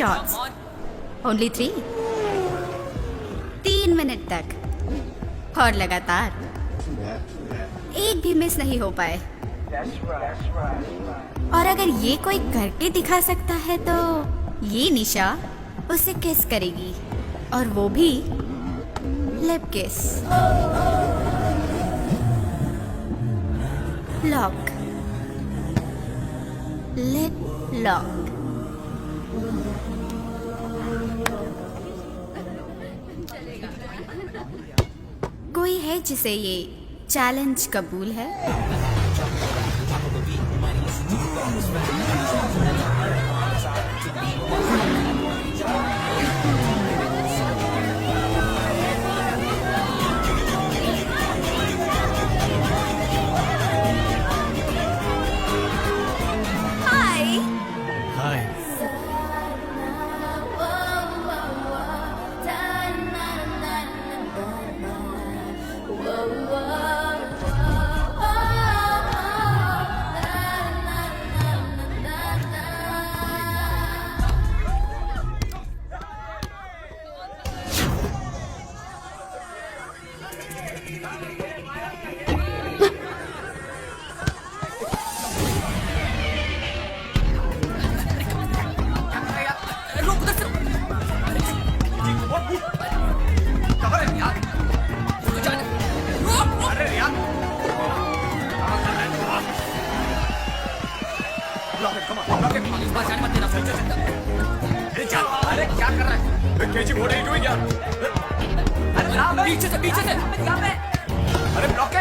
Shots, only 3, 3 minute तक, और लगातार, एक भी मिस नहीं हो पाए। और अगर ये कोई करके दिखा सकता है तो ये निशा उसे किस करेगी, और वो भी लिप किस। Lock, lip lock. कोई है जिसे ये चैलेंज कबूल है? हाय। हाय। अरे क्या कर रहा है? KG what are you doing यार? अरे पीछे से अरे ब्लॉक है।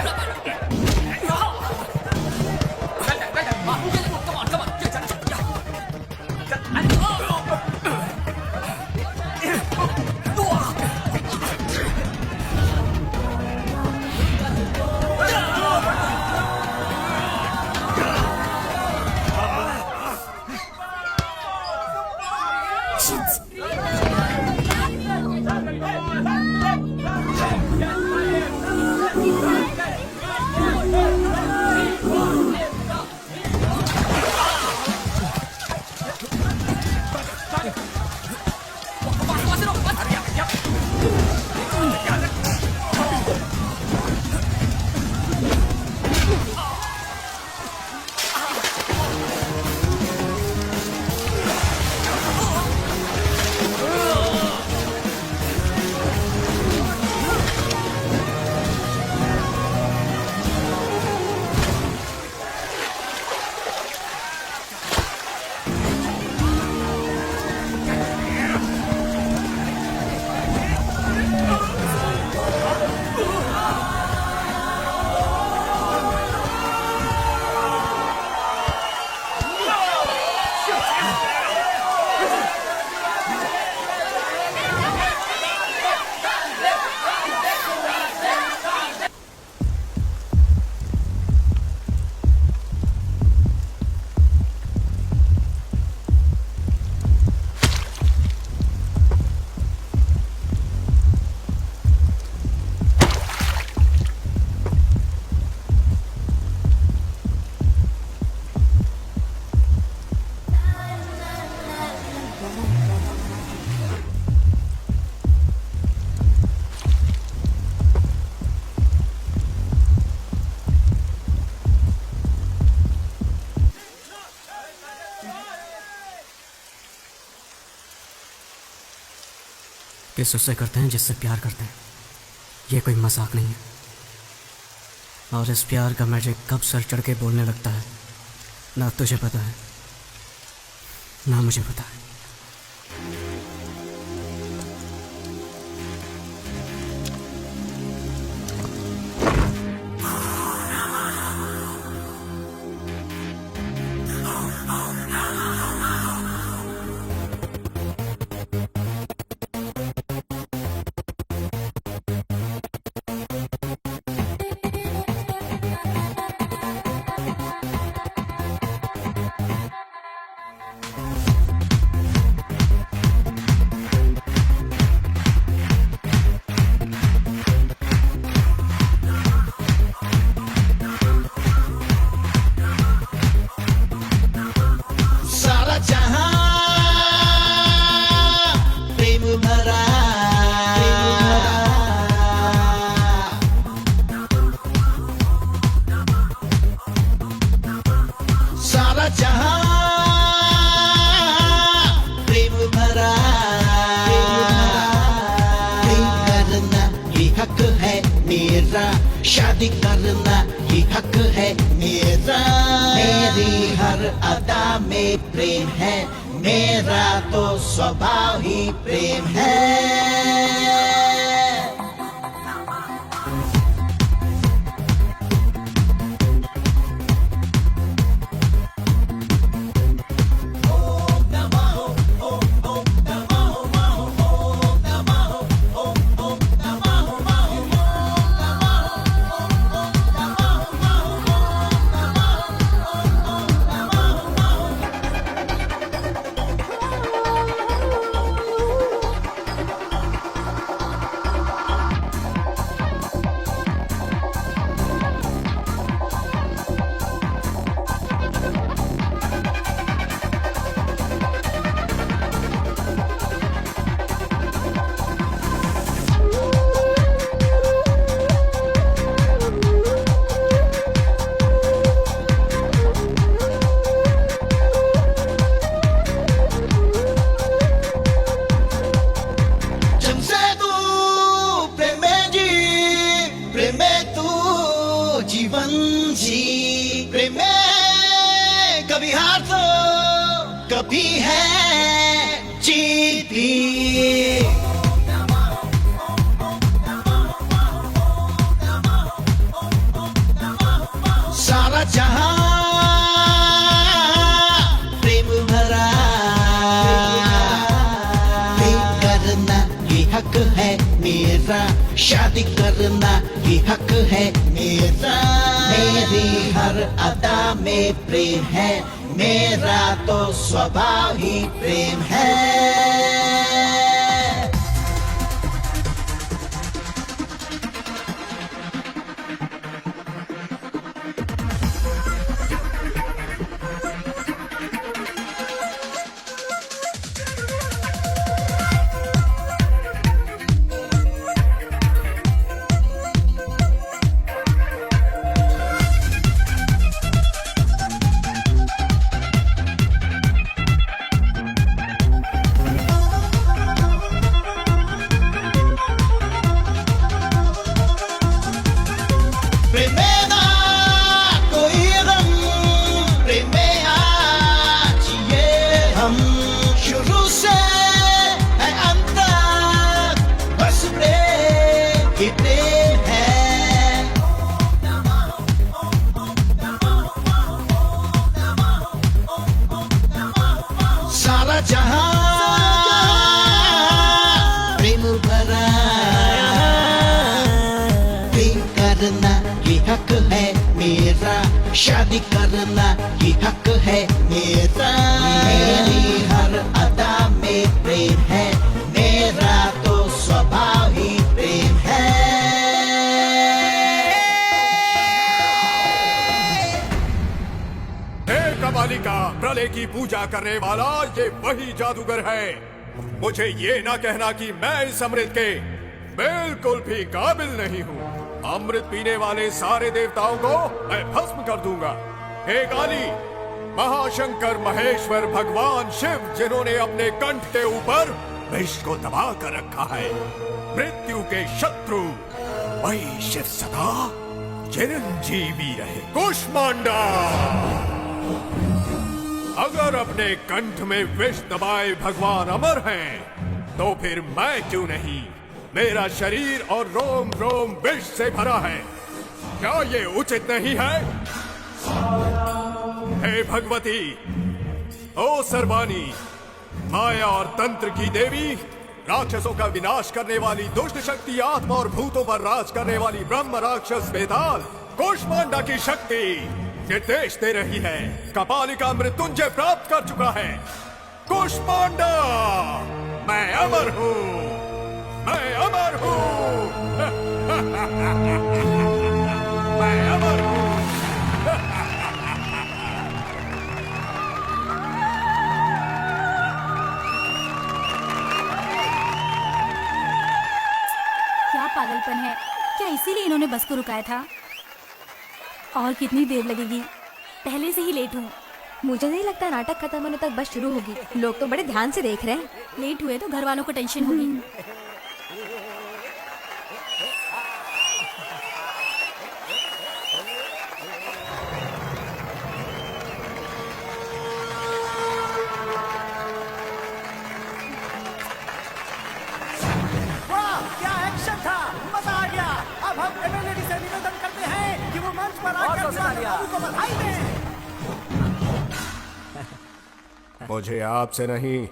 किस उससे करते हैं जिससे प्यार करते हैं, ये कोई मजाक नहीं है। और इस प्यार का मैजिक कब सर चढ़ के बोलने लगता है, ना तुझे पता है ना मुझे पता है। भरा सारा जहां प्रेम भरा प्रेम करना ये हक है मेरा शादी करना ये हक है मेरा मेरी हर अदा में प्रेम है मेरा तो स्वभाव ही प्रेम है जीवन जी प्रेम में कभी हार तो कभी है जीत भी सारा जहां प्रेम भरा प्रेम करना ये हक है मेरा शादी करना ये हक है मेरा मेरी हर अदा में प्रेम है मेरा तो स्वभाव ही प्रेम है प्रेम में ना कोई गम प्रेम में आज ये हम शुरू से है अंत तक बस प्रेम ही प्रेम है सारा जहां प्रेम भरा प्रेम करना ये हक है मेरा शादी करना ये हक है मेरा मेरी हर अदा में प्रेम है मेरा तो स्वभाव ही प्रेम है हे कबालिका प्रलय की पूजा करने वाला ये वही जादूगर है मुझे ये ना कहना कि मैं इस अमृत के बिल्कुल भी काबिल नहीं हूँ अमृत पीने वाले सारे देवताओं को मैं भस्म कर दूंगा हे काली महाशंकर महेश्वर भगवान शिव जिन्होंने अपने कंठ के ऊपर विष को दबा कर रखा है मृत्यु के शत्रु वही शिव सदा चिरंजीवी रहे कुष्मांडा अगर अपने कंठ में विष दबाए भगवान अमर हैं तो फिर मैं क्यों नहीं मेरा शरीर और रोम रोम विष से भरा है क्या ये उचित नहीं है हे भगवती ओ सर्वाणी माया और तंत्र की देवी राक्षसों का विनाश करने वाली दुष्ट शक्ति आत्मा और भूतों पर राज करने वाली ब्रह्म राक्षस बेताल कुष्मांडा की शक्ति निर्देश दे रही है कपालिका मृत्युंजय प्राप्त कर चुका है कुष्मांडा मैं अमर हूँ मैं अमर हूँ मैं अमर हूँ पागलपन है। क्या इसीलिए इन्होंने बस को रुकाया था? और कितनी देर लगेगी? पहले से ही लेट हूँ। मुझे नहीं लगता नाटक खत्म होने तक बस शुरू होगी। लोग तो बड़े ध्यान से देख रहे हैं। लेट हुए तो घर वालों को टेंशन होगी। वाह, क्या एक्शन था, मजा आ गया। अब हम एमएलए से निवेदन करते हैं कि वो मंच पर आकर दीवाने बाबू को बधाई दें। मुझे आपसे नहीं,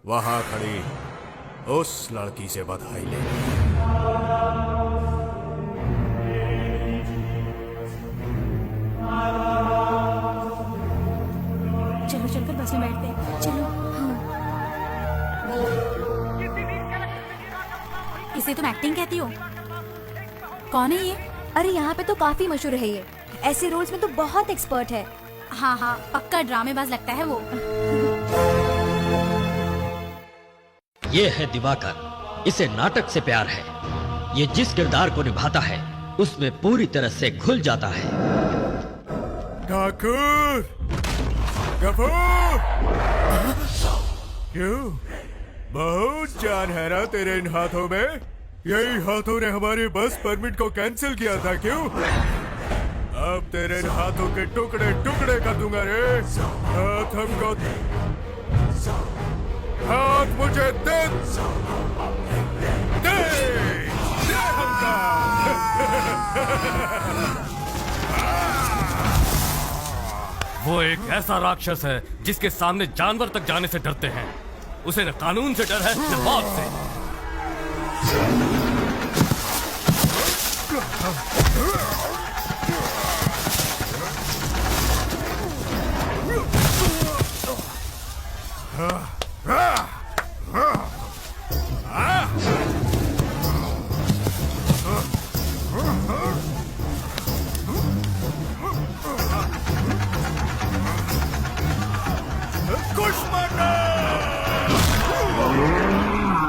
वहां खड़ी उस लड़की से बधाई लेनी। चलो चलकर बस में बैठते हैं। चलो। हाँ। इसे तुम एक्टिंग कहती हो? कौन है ये? अरे यहाँ पे तो काफी मशहूर है ये। ऐसे रोल्स में तो बहुत एक्सपर्ट है। हाँ हाँ, पक्का ड्रामेबाज लगता है वो। ये है दिवाकर, इसे नाटक से प्यार है। ये जिस किरदार को निभाता है उसमें पूरी तरह से घुल जाता है। ठाकुर, गफूर, क्यों? बहुत जान है ना तेरे इन हाथों में? यही हाथों ने हमारे बस परमिट को कैंसिल किया था, क्यों? अब तेरे इन हाथों के टुकड़े टुकड़े कर दूंगा रे। हाथ हमको, हाथ मुझे दे, दे, दे हमका। वो एक ऐसा राक्षस है जिसके सामने जानवर तक जाने से डरते हैं। उसे न कानून से डर है न मौत से।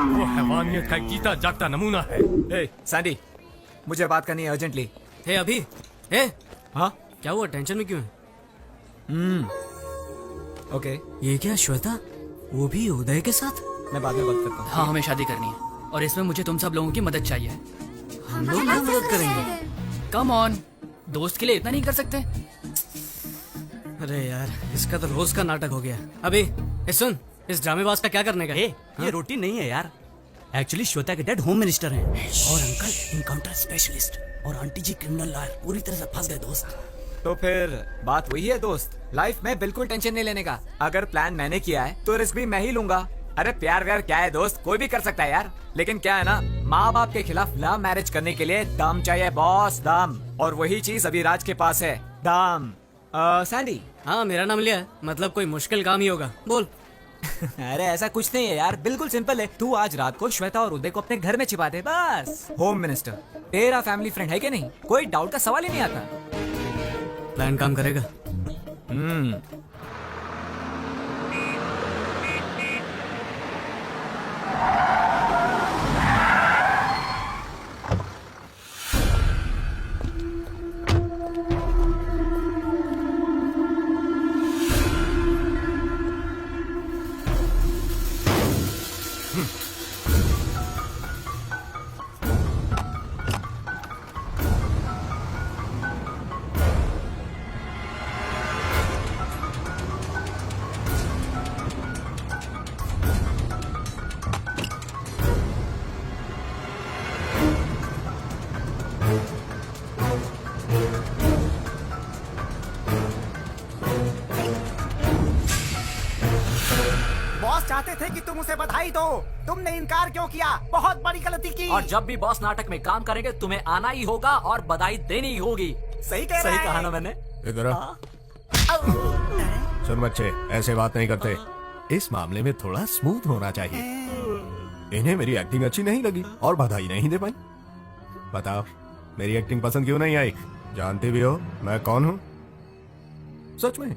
वो हैवानियत का एक जीता जागता नमूना है। ए, सैंडी, मुझे बात करनी है अर्जेंटली। हे अभी, हे, हाँ, क्या हुआ? टेंशन में क्यों है? ओके, ये क्या श्वेता, वो भी उदय के साथ? मैं बाद में बात करता हूँ। हाँ, हमें शादी करनी है और इसमें मुझे तुम सब लोगों की मदद चाहिए। हम लोग क्या मदद करेंगे? कम ऑन, दोस्त के लिए इतना नहीं कर सकते? अरे यार, इसका तो रोज का नाटक हो गया। अभी सुन, इस ड्रामेबाज का क्या करने का? ये रोटी नहीं है यार। एक्चुअली श्वेता के डैड होम मिनिस्टर हैं और अंकल इनकाउंटर स्पेशलिस्ट और आंटी जी क्रिमिनल लॉयर। पूरी तरह से फंस गए दोस्त। तो फिर बात वही है दोस्त, लाइफ में बिल्कुल टेंशन नहीं लेने का। अगर प्लान मैंने किया है तो रिस्क भी मैं ही लूंगा। अरे प्यार व्यार क्या है दोस्त, कोई भी कर सकता है यार। लेकिन क्या है ना, माँ बाप के खिलाफ लव मैरिज करने के लिए दम चाहिए बॉस, दम। और वही चीज अभी राज के पास है, दम। सैंडी, हाँ, मेरा नाम लिया है, मतलब कोई मुश्किल काम ही होगा। बोल। अरे ऐसा कुछ नहीं है यार, बिल्कुल सिंपल है। तू आज रात को श्वेता और उदय को अपने घर में छिपा दे बस। होम मिनिस्टर तेरा फैमिली फ्रेंड है कि नहीं, कोई डाउट का सवाल ही नहीं आता। प्लान काम करेगा? बॉस चाहते थे कि तुम उसे बधाई दो, तुमने इनकार क्यों किया? बहुत बड़ी गलती की। और जब भी बॉस नाटक में काम करेंगे तुम्हें आना ही होगा और बधाई देनी ही होगी। सही कह रहा सही है। कहा ना मैंने। इधर आ। सुन बच्चे, ऐसे बात नहीं करते। इस मामले में थोड़ा स्मूथ होना चाहिए। इन्हें मेरी एक्टिंग अच्छी नहीं लगी और बधाई नहीं दे पाई। बताओ, मेरी एक्टिंग पसंद क्यों नहीं आई? जानती भी हो मैं कौन हूँ? सच में?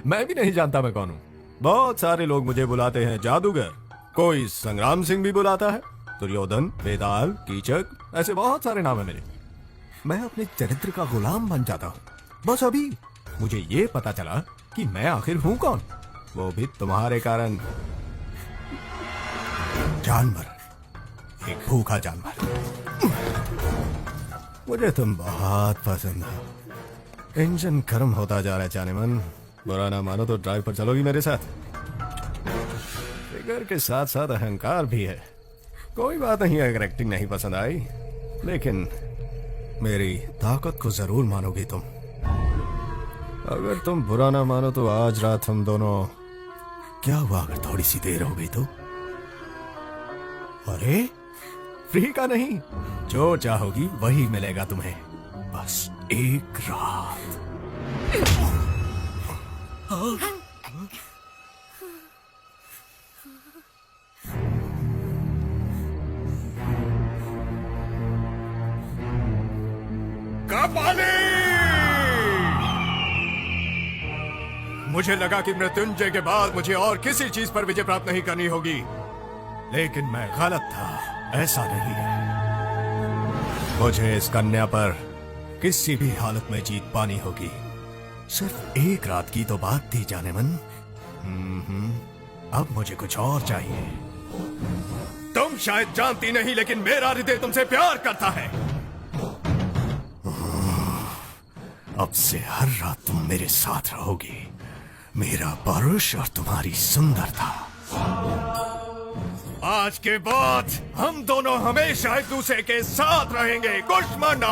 मैं भी नहीं जानता मैं कौन हूँ। बहुत सारे लोग मुझे बुलाते हैं जादूगर, कोई संग्राम सिंह भी बुलाता है, दुर्योधन, वेदाल, कीचक, ऐसे बहुत सारे नाम है मेरे। मैं अपने चरित्र का गुलाम बन जाता हूँ। बस अभी मुझे ये पता चला कि मैं आखिर हूँ कौन, वो भी तुम्हारे कारण। जानवर, एक भूखा जानवर। मुझे तुम बहुत पसंद हो। इंजन गर्म होता जा रहा है जानेमन। बुरा ना मानो तो ड्राइव पर चलोगी मेरे साथ? फिगर के साथ साथ अहंकार भी है। कोई बात नहीं अगर एक्टिंग नहीं पसंद आई, लेकिन मेरी ताकत को जरूर मानोगी तुम। अगर तुम बुरा ना मानो तो आज रात हम दोनों, क्या हुआ अगर थोड़ी सी देर हो गई तो? अरे फ्री का नहीं, जो चाहोगी वही मिलेगा तुम्हें, बस एक रात। मुझे लगा कि मृत्युंजय के बाद मुझे और किसी चीज पर विजय प्राप्त नहीं करनी होगी, लेकिन मैं गलत था। ऐसा नहीं है। मुझे इस कन्या पर किसी भी हालत में जीत पानी होगी। सिर्फ एक रात की तो बात थी जानेमन। अब मुझे कुछ और चाहिए। तुम शायद जानती नहीं, लेकिन मेरा हृदय तुमसे प्यार करता है। अब से हर रात तुम मेरे साथ रहोगी, मेरा परुष और तुम्हारी सुंदरता। आज के बाद हम दोनों हमेशा एक दूसरे के साथ रहेंगे। कुष्मांडा,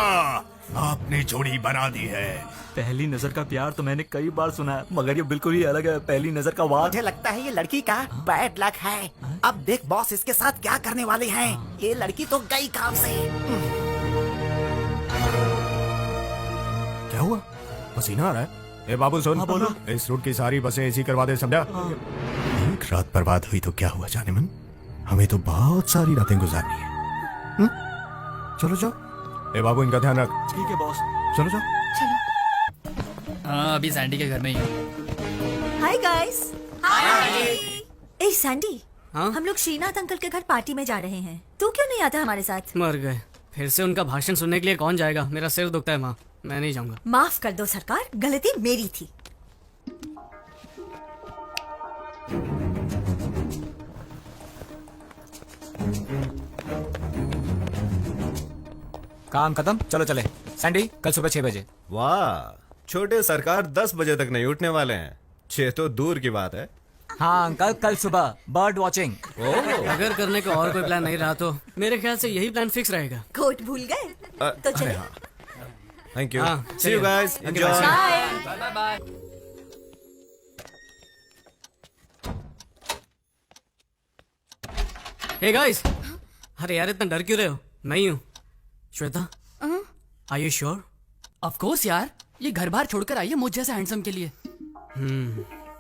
आपने जोड़ी बना दी है। पहली नजर का प्यार तो मैंने कई बार सुना है, मगर ये बिल्कुल ही अलग है। पहली नजर का वार। मुझे लगता है ये लड़की का बैड लक है। अब देख बॉस इसके साथ क्या करने वाले हैं। ये लड़की तो गई काम से। क्या हुआ? पसीना आ रहा है? ए बाबू सुन, बोलो। इस रूट की सारी बसें एसी करवा दे, समझा? एक रात बर्बाद हुई तो क्या हुआ जानेमन? हमें तो बहुत सारी रातें गुजारनी है। चलो जाओ। ए बाबू इनका ध्यान रख। ठीक है बॉस। चलो जाओ। हाँ, अभी सैंडी के घर में ही हूँ। Hi guys. ए सैंडी, हाँ? हम लोग श्रीनाथ अंकल के घर पार्टी में जा रहे हैं। तू क्यों नहीं आता हमारे साथ? मर गए। फिर से उनका भाषण सुनने के लिए कौन जाएगा? मेरा सिर दुखता है माँ, मैं नहीं जाऊंगा। माफ कर दो सरकार, गलती मेरी थी। काम खत्म, चलो चले। सैंडी, कल सुबह 6 बजे। वाह, छोटे सरकार 10 बजे तक नहीं उठने वाले हैं। 6 तो दूर की बात है। हाँ अंकल, कल सुबह बर्ड वॉचिंग। अगर करने का और कोई प्लान नहीं रहा तो मेरे ख्याल से यही प्लान फिक्स रहेगा। कोट भूल गए तो चले। Thank you. हाँ, see you guys, enjoy. Bye bye. Hey guys, अरे यार इतना डर क्यों रहे हो? मैं ही हूँ, Shweta. Are you sure? Of course यार, ये घर बार छोड़कर आई है मुझ जैसे हैंडसम के लिए।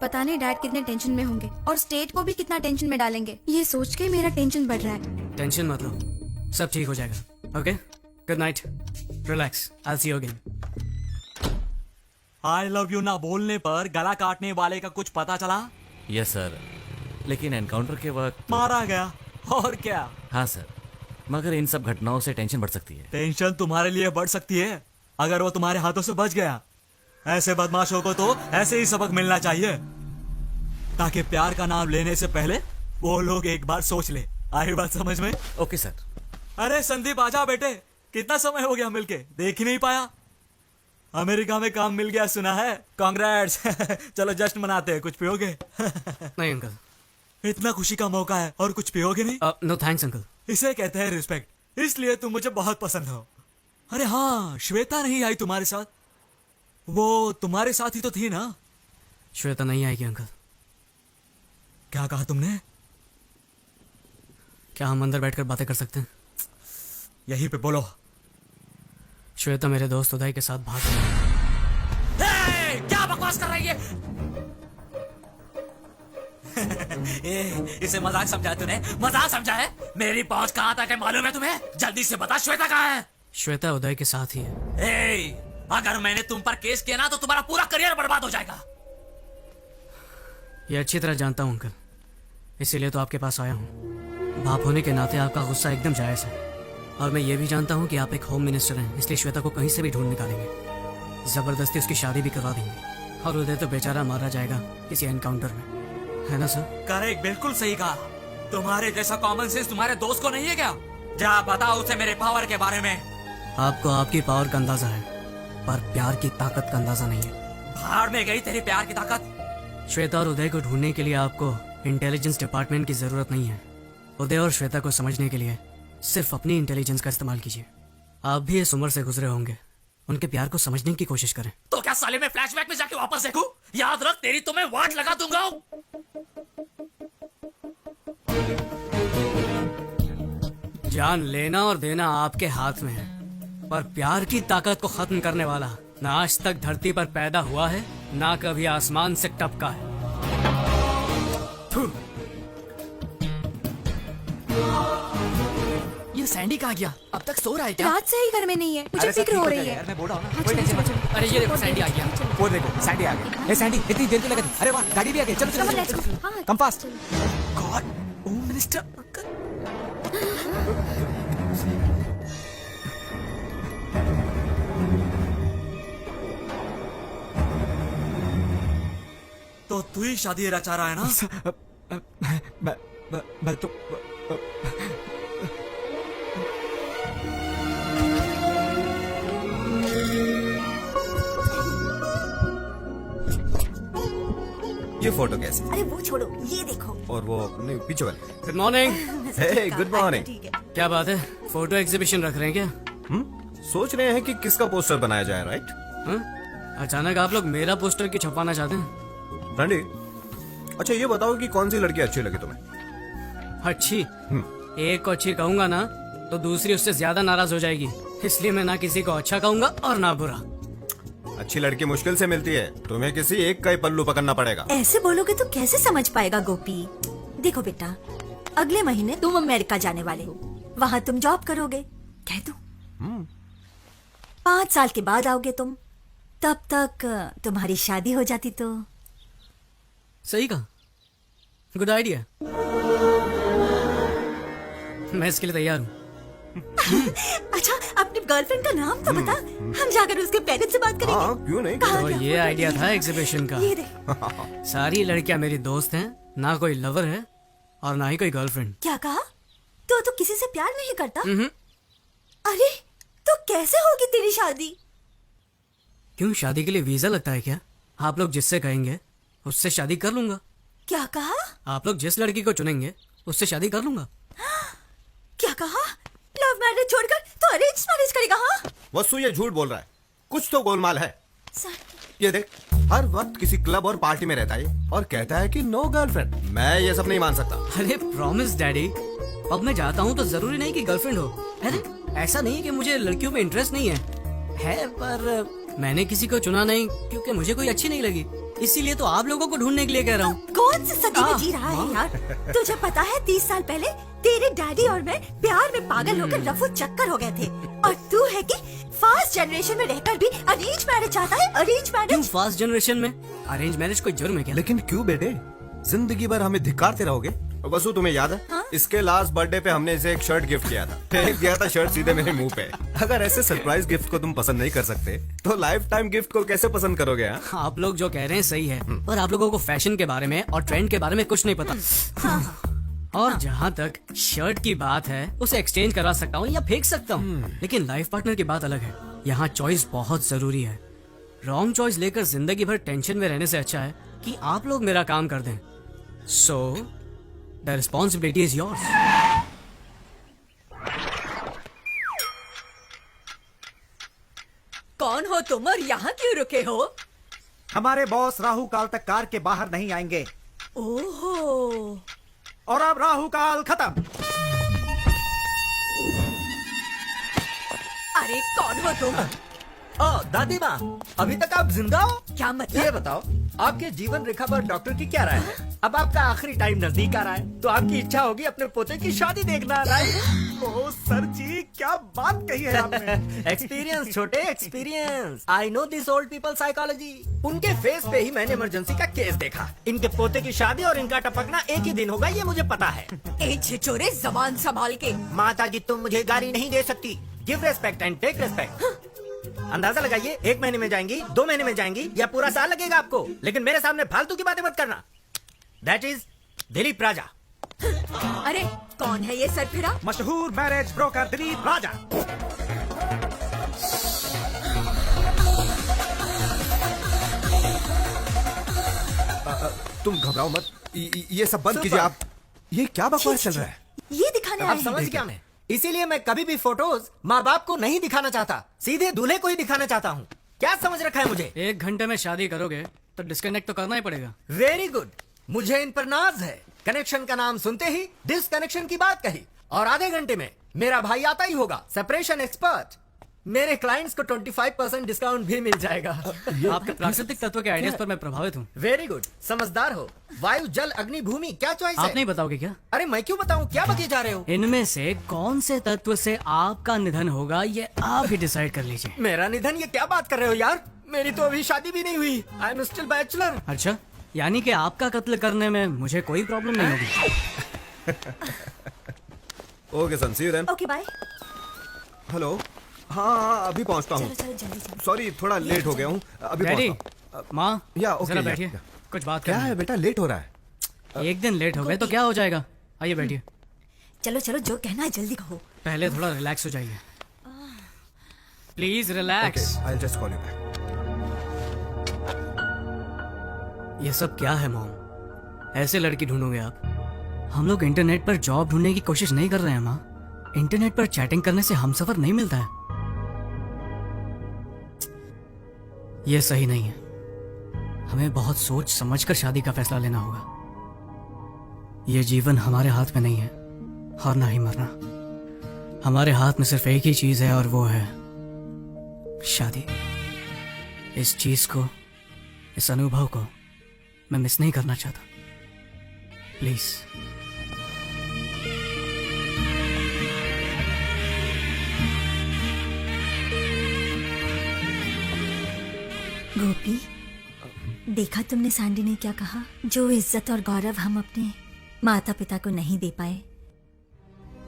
पता नहीं डैड कितने टेंशन में होंगे और स्टेट को भी कितना टेंशन में डालेंगे। ये सोच के मेरा टेंशन बढ़ रहा है। टेंशन मत लो, सब ठीक हो जाएगा। Okay, good night, relax, I see you again. I love you ना बोलने पर गला काटने वाले का कुछ पता चला? यस सर, लेकिन एनकाउंटर के वक्त मारा गया। और क्या? हाँ सर, मगर इन सब घटनाओं से टेंशन बढ़ सकती है। टेंशन तुम्हारे लिए बढ़ सकती है अगर वो तुम्हारे हाथों से बच गया। ऐसे बदमाशों को तो ऐसे ही सबक मिलना चाहिए, ताकि प्यार का नाम लेने से पहले वो लोग एक बार सोच ले। आई बात समझ में? Okay sir. अरे संदीप आजा बेटे, कितना समय हो गया मिलके, देख ही नहीं पाया। अमेरिका में काम मिल गया सुना है, कांग्रेट्स। चलो जश्न मनाते हैं, कुछ पियोगे? नहीं अंकल, इतना खुशी का मौका है और कुछ पियोगे नहीं? No thanks uncle. इसे कहते हैं रिस्पेक्ट, इसलिए तुम मुझे बहुत पसंद हो। अरे हाँ, श्वेता नहीं आई तुम्हारे साथ? वो तुम्हारे साथ ही तो थी ना? श्वेता नहीं आएगी अंकल। क्या कहा तुमने? क्या हम अंदर बैठकर बातें कर सकते हैं? यहीं पे बोलो। श्वेता मेरे दोस्त उदय के साथ भाग गई। क्या बकवास कर रही है? इसे मजाक समझा तूने? मजाक समझा है? मेरी पहुंच कहां तक है मालूम है तुम्हें? जल्दी से बता, श्वेता कहां है? श्वेता उदय के साथ ही है। अगर मैंने तुम पर केस किया ना तो तुम्हारा पूरा करियर बर्बाद हो जाएगा। ये अच्छी तरह जानता हूं अंकल, इसीलिए तो आपके पास आया हूं। बाप होने के नाते आपका गुस्सा एकदम जायज़ है, और मैं ये भी जानता हूँ कि आप एक होम मिनिस्टर हैं, इसलिए श्वेता को कहीं से भी ढूंढ निकालेंगे, जबरदस्ती उसकी शादी भी करवा देंगे, और उदय तो बेचारा मारा जाएगा किसी एनकाउंटर में, है ना सर? करेक्ट, बिल्कुल सही कहा। तुम्हारे जैसा कॉमन सेंस तुम्हारे दोस्त को नहीं है क्या? जा बताओ उसे मेरे पावर के बारे में। आपको आपकी पावर का अंदाजा है, पर प्यार की ताकत का अंदाजा नहीं है। बाहर में गई तेरी प्यार की ताकत। श्वेता और उदय को ढूंढने के लिए आपको इंटेलिजेंस डिपार्टमेंट की जरूरत नहीं है। उदय और श्वेता को समझने के लिए सिर्फ अपनी इंटेलिजेंस का इस्तेमाल कीजिए। आप भी इस उम्र से गुजरे होंगे, उनके प्यार को समझने की कोशिश करें। तो क्या साले मैं फ्लैशबैक में जाके वापस देखूं? याद रख, तेरी तो मैं वाट लगा दूंगा। जान लेना और देना आपके हाथ में है, पर प्यार की ताकत को खत्म करने वाला ना आज तक धरती पर पैदा हुआ है, ना कभी आसमान से टपका है। ये सैंडी कहाँ गया? अब तक सो रहा है क्या? रात से ही घर में नहीं है, मुझे फिक्र हो रही है। मैं बोल रहा हूं ना, कोई टेंशन मत। अरे ये देखो सैंडी आ गया। वो देखो सैंडी आ गई। ए सैंडी, इतनी देर क्यों लगी? अरे वाह, गाड़ी भी आ गई। चलो चलो चलो, come fast. God, home minister. तो तू ही शादी रचा रहा है ना? मैं तो ये फोटो कैसी? अरे वो छोड़ो, ये देखो। और वो नहीं, पीछे वाले। Good morning. Hey, good morning. क्या बात है, फोटो एग्जीबिशन रख रहे हैं क्या? सोच रहे हैं कि किसका पोस्टर बनाया जाए, राइट? अचानक आप लोग मेरा पोस्टर क्यों छपवाना चाहते हैं? रंडी, अच्छा ये बताओ कि कौन सी लड़की अच्छी लगी तुम्हें? अच्छी? एक को अच्छी कहूंगा ना तो दूसरी उससे ज्यादा नाराज हो जाएगी, इसलिए मैं ना किसी को अच्छा कहूंगा और ना बुरा। अच्छी लड़की मुश्किल से मिलती है, तुम्हें किसी एक का ही पल्लू पकड़ना पड़ेगा। ऐसे बोलोगे तो कैसे समझ पाएगा गोपी? देखो बेटा, अगले महीने तुम अमेरिका जाने वाले हो, वहाँ तुम जॉब करोगे, कह दो। 5 साल के बाद आओगे तुम, तब तक तुम्हारी शादी हो जाती तो। सही कहा, गुड आइडिया, मैं इसके लिए तैयार हूँ। अच्छा, अपनी गर्लफ्रेंड का नाम तो बता, हम जाकर उसके पेरेंट्स से बात करेंगे। हाँ, क्यों नहीं? तो ये आइडिया था एग्जीबिशन का। ये देख। सारी लड़कियां मेरी दोस्त हैं, ना कोई लवर है और ना ही कोई गर्लफ्रेंड। क्या कहा? तो किसी से प्यार नहीं करता? अरे तो कैसे होगी तेरी शादी? क्यों, शादी के लिए वीजा लगता है क्या? आप लोग जिससे कहेंगे उससे शादी कर लूंगा। क्या कहा? आप लोग जिस लड़की को चुनेंगे उससे शादी कर लूंगा। क्या कहा? लव मैरिज छोड़कर तो अरेंज मैरिज करेगा? हाँ, वसु ये झूठ बोल रहा है, कुछ तो गोलमाल है। ये देख, हर वक्त किसी क्लब और पार्टी में रहता है और कहता है कि नो गर्लफ्रेंड। मैं ये सब नहीं मान सकता। अरे प्रॉमिस डैडी, अब मैं जाता हूँ तो जरूरी नहीं कि गर्लफ्रेंड हो। अरे ऐसा नहीं है कि मुझे लड़कियों में इंटरेस्ट नहीं है, पर मैंने किसी को चुना नहीं क्योंकि मुझे कोई अच्छी नहीं लगी, इसीलिए तो आप लोगों को ढूंढने के लिए कह रहा हूँ। कौन सी सदी में जी रहा है यार? तुझे पता है 30 साल पहले तेरे डैडी और मैं प्यार में पागल होकर रफू चक्कर हो गए थे, और तू है कि फास्ट जनरेशन में रहकर भी अरेंज मैरिज चाहता है। Arrange marriage? फास्ट जनरेशन में अरेंज मैरिज कोई जुर्म है क्या? लेकिन क्यों बेटे, जिंदगी भर हमें धिक्कारते रहोगे? वसु तुम्हें याद है? हाँ? इसके लास्ट बर्थडे पे हमने इसे एक शर्ट गिफ्ट किया था, फेंक दिया था शर्ट सीधे मेरे मुंह पे। अगर ऐसे सरप्राइज गिफ्ट को तुम पसंद नहीं कर सकते तो लाइफ टाइम गिफ्ट को कैसे पसंद करोगे? आप लोग जो कह रहे हैं सही है, पर आप लोगों को फैशन के बारे में और ट्रेंड के बारे में कुछ नहीं पता। और जहाँ तक शर्ट की बात है, उसे एक्सचेंज करवा सकता हूँ या फेंक सकता हूँ, लेकिन लाइफ पार्टनर की बात अलग है। यहाँ चॉइस बहुत जरूरी है। रॉन्ग चॉइस लेकर जिंदगी भर टेंशन में रहने से अच्छा है कि आप लोग मेरा काम कर दें। So the responsibility is yours. कौन हो तुम और यहाँ क्यों रुके हो? हमारे बॉस राहु काल तक कार के बाहर नहीं आएंगे। ओहो, और अब राहु काल खत्म। अरे कौन हो तुम? ओ दादी माँ, अभी तक आप जिंदा हो? क्या मतलब? ये बताओ, आपके जीवन रेखा पर डॉक्टर की क्या राय है? अब आपका आखिरी टाइम नजदीक आ रहा है, तो आपकी इच्छा होगी अपने पोते की शादी देखना, राइट? ओह सर जी, क्या बात कही है आपने। एक्सपीरियंस छोटे, experience. I know this old people psychology. उनके फेस पे ही मैंने इमरजेंसी का केस देखा। इनके पोते की शादी और इनका टपकना एक ही दिन होगा, ये मुझे पता है। ए छिछोरे, जबान संभाल के। माता जी, तुम मुझे गाली नहीं दे सकती। Give respect and take respect. अंदाजा लगाइए, 1 महीने में जाएंगी, 2 महीने में जाएंगी, या पूरा साल लगेगा आपको, लेकिन मेरे सामने फालतू की बातें मत करना। दैट इज दिलीप राजा। अरे कौन है ये सरफिरा? मशहूर मैरिज ब्रोकर दिलीप राजा। तुम घबराओ मत, ये सब बंद कीजिए आप। ये क्या बकवास चल रहा है? ये दिखाने आए आप हैं। समझ गया मैं, इसीलिए मैं कभी भी फोटोज माँ बाप को नहीं दिखाना चाहता, सीधे दूल्हे को ही दिखाना चाहता हूँ। क्या समझ रखा है मुझे? 1 घंटे में शादी करोगे तो डिस्कनेक्ट तो करना ही पड़ेगा। वेरी गुड, मुझे इन पर नाज है। कनेक्शन का नाम सुनते ही डिसकनेक्शन की बात कही, और आधे घंटे में मेरा भाई आता ही होगा, सेपरेशन एक्सपर्ट। मेरे क्लाइंट्स को 25% डिस्काउंट भी मिल जाएगा। आपके प्राकृतिक तत्व के आइडियाज पर मैं प्रभावित हूँ। वेरी गुड, समझदार हो। वायु, जल, अग्नि, भूमि, क्या चॉइस है? आप नहीं बताओगे क्या? अरे मैं क्यों बताऊं, क्या बतिए जा रहे हो? इनमें से कौन से तत्व से आपका निधन होगा ये आप ही डिसाइड कर लीजिए। मेरा निधन? ये क्या बात कर रहे हो यार, मेरी तो अभी शादी भी नहीं हुई। I am still bachelor. अच्छा, यानी कि आपका कत्ल करने में मुझे कोई प्रॉब्लम नहीं होगी। Okay son, see you then. Okay bye. Hello, हाँ अभी पहुंचता हूँ। चलो जल्दी चलो। सॉरी, थोड़ा लेट हो गया हूँ, अभी डैडी, पहुंचता हूँ। माँ, या ओके, जरा या, बैठिए, या। कुछ बात क्या करनी है बेटा, लेट हो रहा है? 1 दिन लेट हो गए तो क्या हो जाएगा? आइए बैठिए। चलो चलो, जो कहना है जल्दी कहो। पहले थोड़ा रिलैक्स हो जाइए, please relax. I will just call you back. ये सब क्या है मॉम? ऐसे लड़की ढूंढोगे आप? हम लोग इंटरनेट पर जॉब ढूंढने की कोशिश नहीं कर रहे हैं माँ। इंटरनेट पर चैटिंग करने से हमसफर नहीं मिलता है। ये सही नहीं है। हमें बहुत सोच समझकर शादी का फैसला लेना होगा। ये जीवन हमारे हाथ में नहीं है, और ना ही मरना। हमारे हाथ में सिर्फ एक ही चीज है, और वो है शादी। इस चीज को, इस अनुभव को मैं मिस नहीं करना चाहता। प्लीज। गोपी, देखा तुमने सैंडी ने क्या कहा? जो इज्जत और गौरव हम अपने माता पिता को नहीं दे पाए,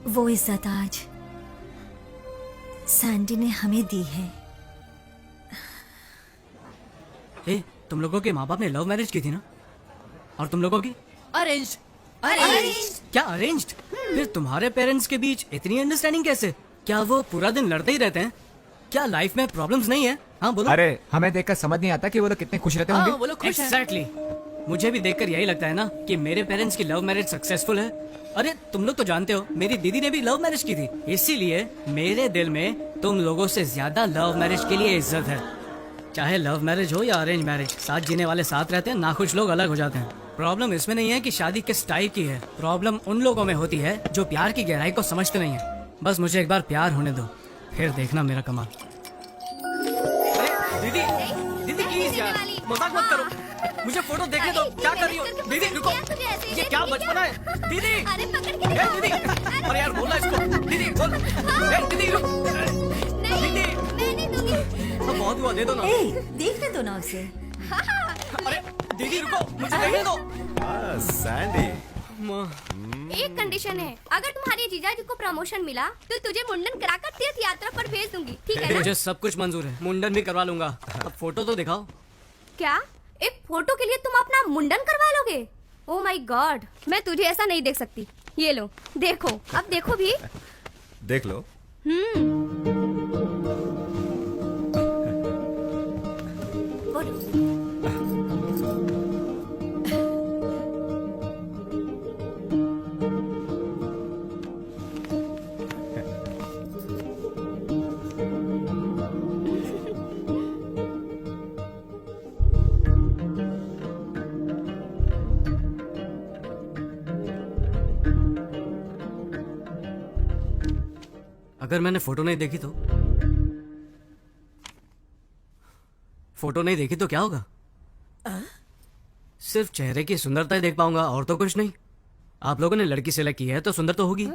वो इज्जत आज सैंडी ने हमें दी है। ए, तुम लोगों के माँ बाप ने लव मैरिज की थी ना? और तुम लोगों की अरेंज। क्या अरेंज्ड? फिर तुम्हारे पेरेंट्स के बीच इतनी अंडरस्टैंडिंग कैसे? क्या वो पूरा दिन लड़ते ही रहते हैं? क्या लाइफ में प्रॉब्लम्स नहीं है? हाँ बोलो। अरे हमें देखकर समझ नहीं आता कि वो लोग कितने खुश रहते होंगे। वो लोग खुश हैं। Exactly. मुझे भी देखकर यही लगता है ना कि मेरे पेरेंट्स की लव मैरिज सक्सेसफुल है। अरे तुम लोग तो जानते हो मेरी दीदी ने भी लव मैरिज की थी, इसीलिए मेरे दिल में तुम लोगों से ज्यादा लव मैरिज के लिए इज्जत है। चाहे लव मैरिज हो या अरेंज मैरिज, साथ जीने वाले साथ रहते हैं, नाखुश लोग अलग हो जाते हैं। प्रॉब्लम इसमें नहीं है कि शादी किस टाइप की है, प्रॉब्लम उन लोगों में होती है जो प्यार की गहराई को समझते नहीं है। बस मुझे एक बार प्यार होने दो, फिर देखना मेरा कमाल। दीदी, दीदी प्लीज यार, मजाक मत करो, मुझे फोटो देखने दो। क्या कर रही हो दीदी? रुको, ये क्या बचपना है? दीदी, दीदी, अरे यार बोला इसको। दीदी बोल, दीदी रुक, दीदी अब बहुत हुआ, दे दो ना। देखने दो ना उसे। अरे दीदी रुको, मुझे देखने दो। सैंडी, एक कंडीशन है, अगर तुम्हारे जीजाजी को प्रमोशन मिला तो तुझे मुंडन कराकर तीर्थ यात्रा पर भेज दूंगी, ठीक है ना? मुझे सब कुछ मंजूर है, मुंडन भी करवा लूंगा। अब फोटो तो दिखाओ। क्या एक फोटो के लिए तुम अपना मुंडन करवा लोगे? ओह माय गॉड, मैं तुझे ऐसा नहीं देख सकती। ये लो देखो, अब देखो भी। देख लो। अगर मैंने फोटो नहीं देखी तो? फोटो नहीं देखी तो क्या होगा? सिर्फ चेहरे की सुंदरता ही देख पाऊंगा और तो कुछ नहीं। आप लोगों ने लड़की सेलेक्ट की है तो सुंदर तो होगी।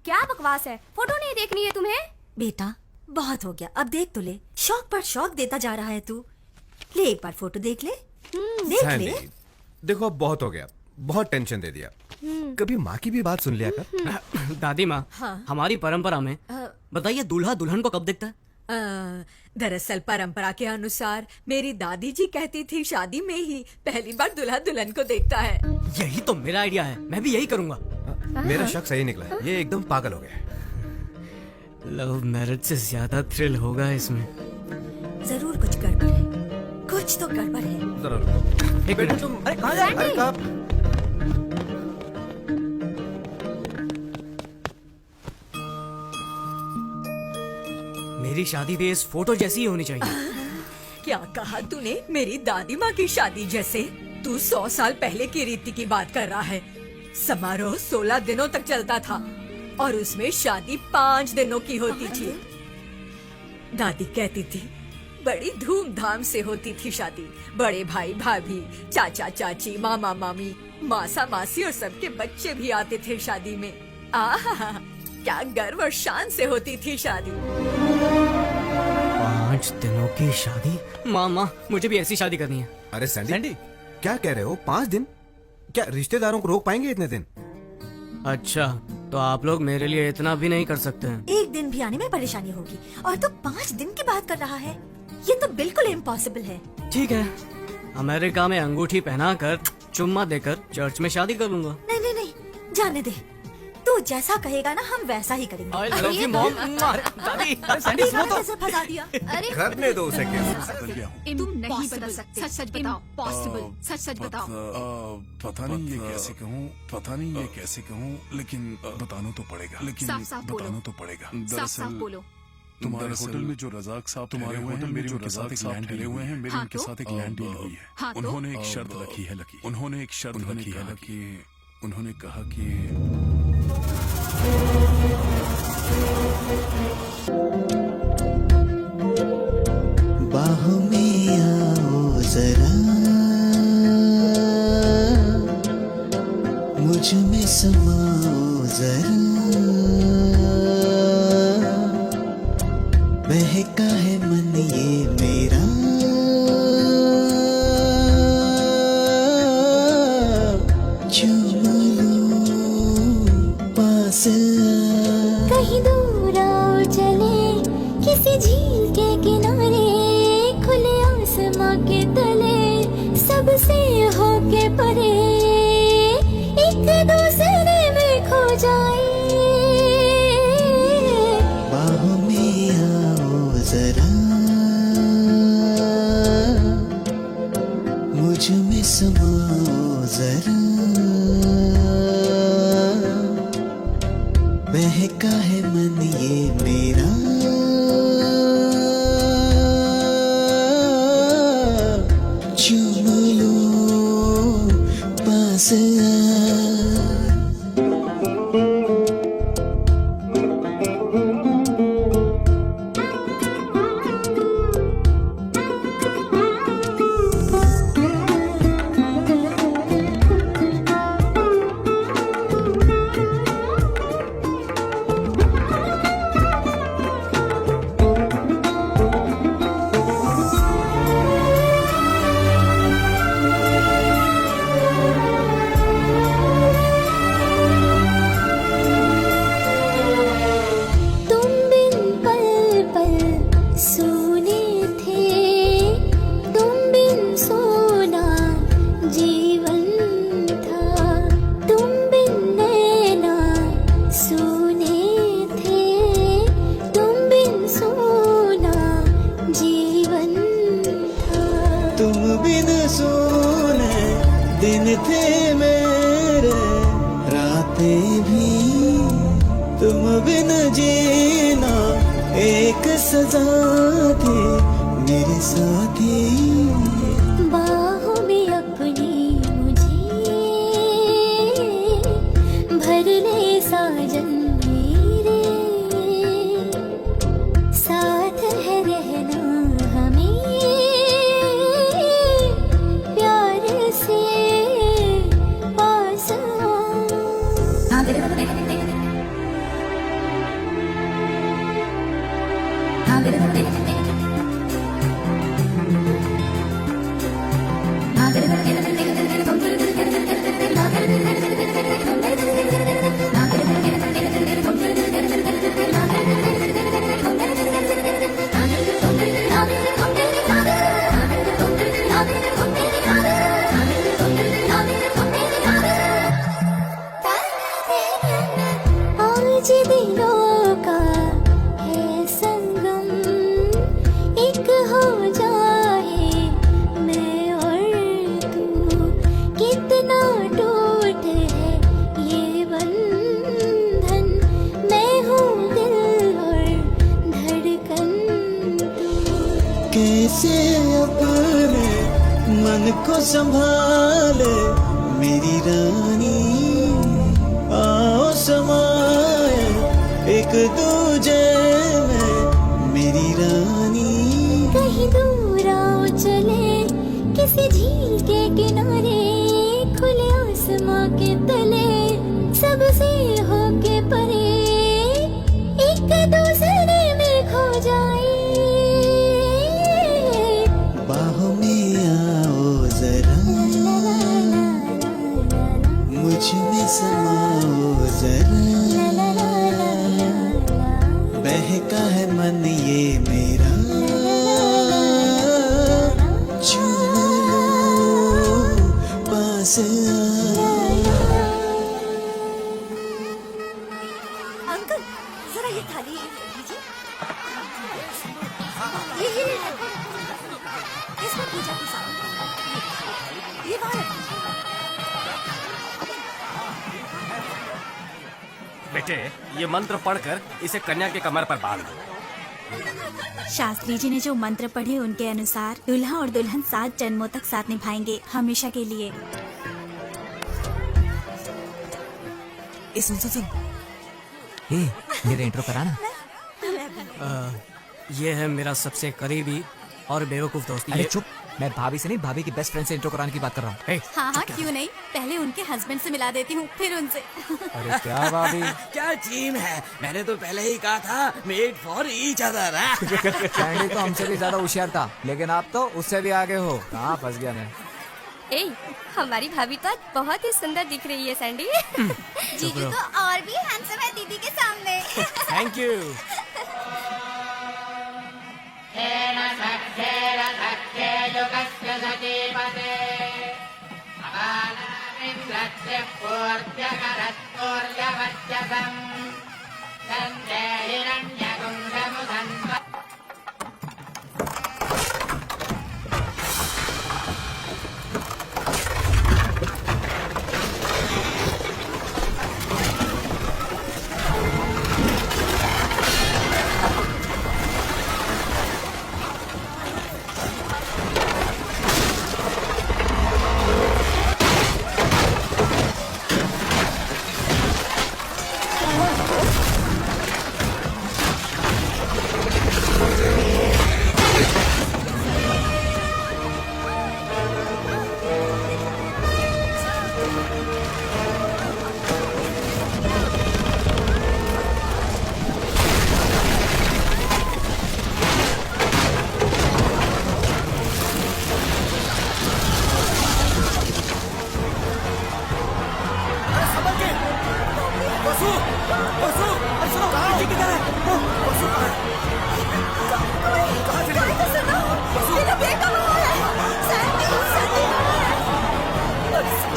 क्या बकवास है, फोटो नहीं देखनी है तुम्हें? बेटा बहुत हो गया, अब देख तो ले। शौक पर शौक देता जा रहा है तू। ले एक बार फोटो देख ले, देख ले। सैंडी, देखो अब बहुत हो गया, बहुत टेंशन दे दिया। कभी माँ की भी बात सुन लिया कर। दादी माँ, हाँ। हमारी परंपरा में बताइए दूल्हा दुल्हन को कब देखता है? दरअसल परंपरा के अनुसार मेरी दादी जी कहती थी शादी में ही पहली बार दूल्हा दुल्हन को देखता है। यही तो मेरा आइडिया है, मैं भी यही करूंगा। मेरा शक सही निकला है, ये एकदम पागल हो गया। लव मैरिज से ज्यादा थ्रिल होगा इसमें। जरूर कुछ गड़बड़ है, कुछ तो गड़बड़ है। जरा रुको। एक मिनट। तुम अरे कहाँ जा? अरे कहाँ? मेरी शादी भी इस फोटो जैसी ही होनी चाहिए। क्या कहा तूने? मेरी दादी माँ की शादी जैसे? तू 100 साल पहले की रीति की बात कर रहा है। समारोह 16 दिनों तक चलता था और उसमें शादी 5 दिनों की होती थी। दादी कहती थी बड़ी धूमधाम से होती थी शादी। बड़े भाई भाभी, चाचा चाची, मामा मामी, मासा मासी और सबके बच्चे भी आते थे शादी में। आहा, क्या गर्व और शान से होती थी शादी। 5 दिनों की शादी? मामा, मुझे भी ऐसी शादी करनी है। अरे सैंडी, क्या कह रहे हो? 5 दिन? क्या रिश्तेदारों को रोक पाएंगे इतने दिन? अच्छा, तो आप लोग मेरे लिए इतना भी नहीं कर सकते हैं। एक दिन भी आने में परेशानी होगी और तू 5 दिन की बात कर रहा है। ये तो बिल्कुल इम्पॉसिबल है। ठीक है, अमेरिका में अंगूठी पहना कर चुम्मा देकर चर्च में शादी कर लूंगा। नहीं नहीं नहीं, जाने दे। तू जैसा कहेगा ना हम वैसा ही करेंगे। I love you, Mom. दादी, सैंडी सुनो तो। कैसे फंसा दिया? अरे करने दो उसे केस। तुम नहीं बदल सकते। सच सच बताओ। पॉसिबल। सच सच बताओ। पता नहीं ये कैसे कहूँ, पता नहीं ये कैसे कहूँ, लेकिन बताना तो पड़ेगा। लेकिन बताना तो पड़ेगा। साफ बोलो। तुम्हारे होटल में जो रजाक साहब तुम्हारे होटल में जो रजाक साहब ठहरे हुए हैं, मेरी उनके साथ एक लैंड डील हुई है। उन्होंने एक शर्त रखी है लकी। उन्होंने एक शर्त रखी है लकी। उन्होंने कहा कि बाहों में आओ जरा, मुझ में समाओ जरा, बहका है मन ये मेरा, चूम लो पास। कहीं दूर आओ चले किसी झील के किनारे, खुले आसमां के तले सबसे होके परे, एक दूसरे में खो जाए। बाहों में आओ जरा, मुझ में समाओ जरा, बहका है मन ये मेरा, चूम लो पास तुम बिन पल पल सोने थे, तुम बिन सोना जीवन था, तुम बिन नैना सोने थे, तुम बिन सोना जीवन था। तुम बिन सोने दिन थे मेरे, रातें भी तुम बिन जीना एक सजा थी मेरे साथी। बाहों में अपनी मुझे भर ले साजन मेरे, साथ है रहना हमें सूरज दिलों का है संगम, एक हो जाए मैं और तू, कितना टूट है ये बंधन, मैं हूँ दिल और धड़कन तू। कैसे अपने मन को संभाले मेरी रानी, आओ समाए एक दूजे में मेरी रानी। कहीं दूर आओ चले किसी झील के किनारे, खुले आसमां के तले सबसे होके परे, एक दूसरे में खो जाए। बाहों में आओ जरा, मुझ में समाओ जरा, बहका है मन ये मेरा, चूम लो पास अंकल जरा ये थाली लीजिए, ये इसमें पूजा की सामग्री, ये वहाँ रखिए। बेटे, ये मंत्र पढ़कर इसे कन्या के कमर पर बांध दो। शास्त्री जी ने जो मंत्र पढ़े उनके अनुसार दूल्हा और दुल्हन 7 जन्मों तक साथ निभाएंगे, हमेशा के लिए। सुन मेरे इंट्रो कराना। ये है मेरा सबसे करीबी और बेवकूफ दोस्त। अरे चुप, मैं भाभी से नहीं, भाभी की बेस्ट फ्रेंड से इंट्रो कराने की बात कर रहा हूँ। हाँ हाँ क्यों नहीं, पहले उनके हस्बैंड से मिला देती हूँ, फिर उनसे। अरे क्या भाभी, क्या टीम है, मैंने तो पहले ही कहा था made for each other. Sandy तो हमसे भी ज्यादा होशियार था, लेकिन आप तो उससे भी आगे हो। कहाँ फंस गया मैं। ए, हमारी भाभी तो आज बहुत ही सुंदर दिख रही है सैंडी। जीजू तो और भी हैंडसम है दीदी के सामने। Thank you.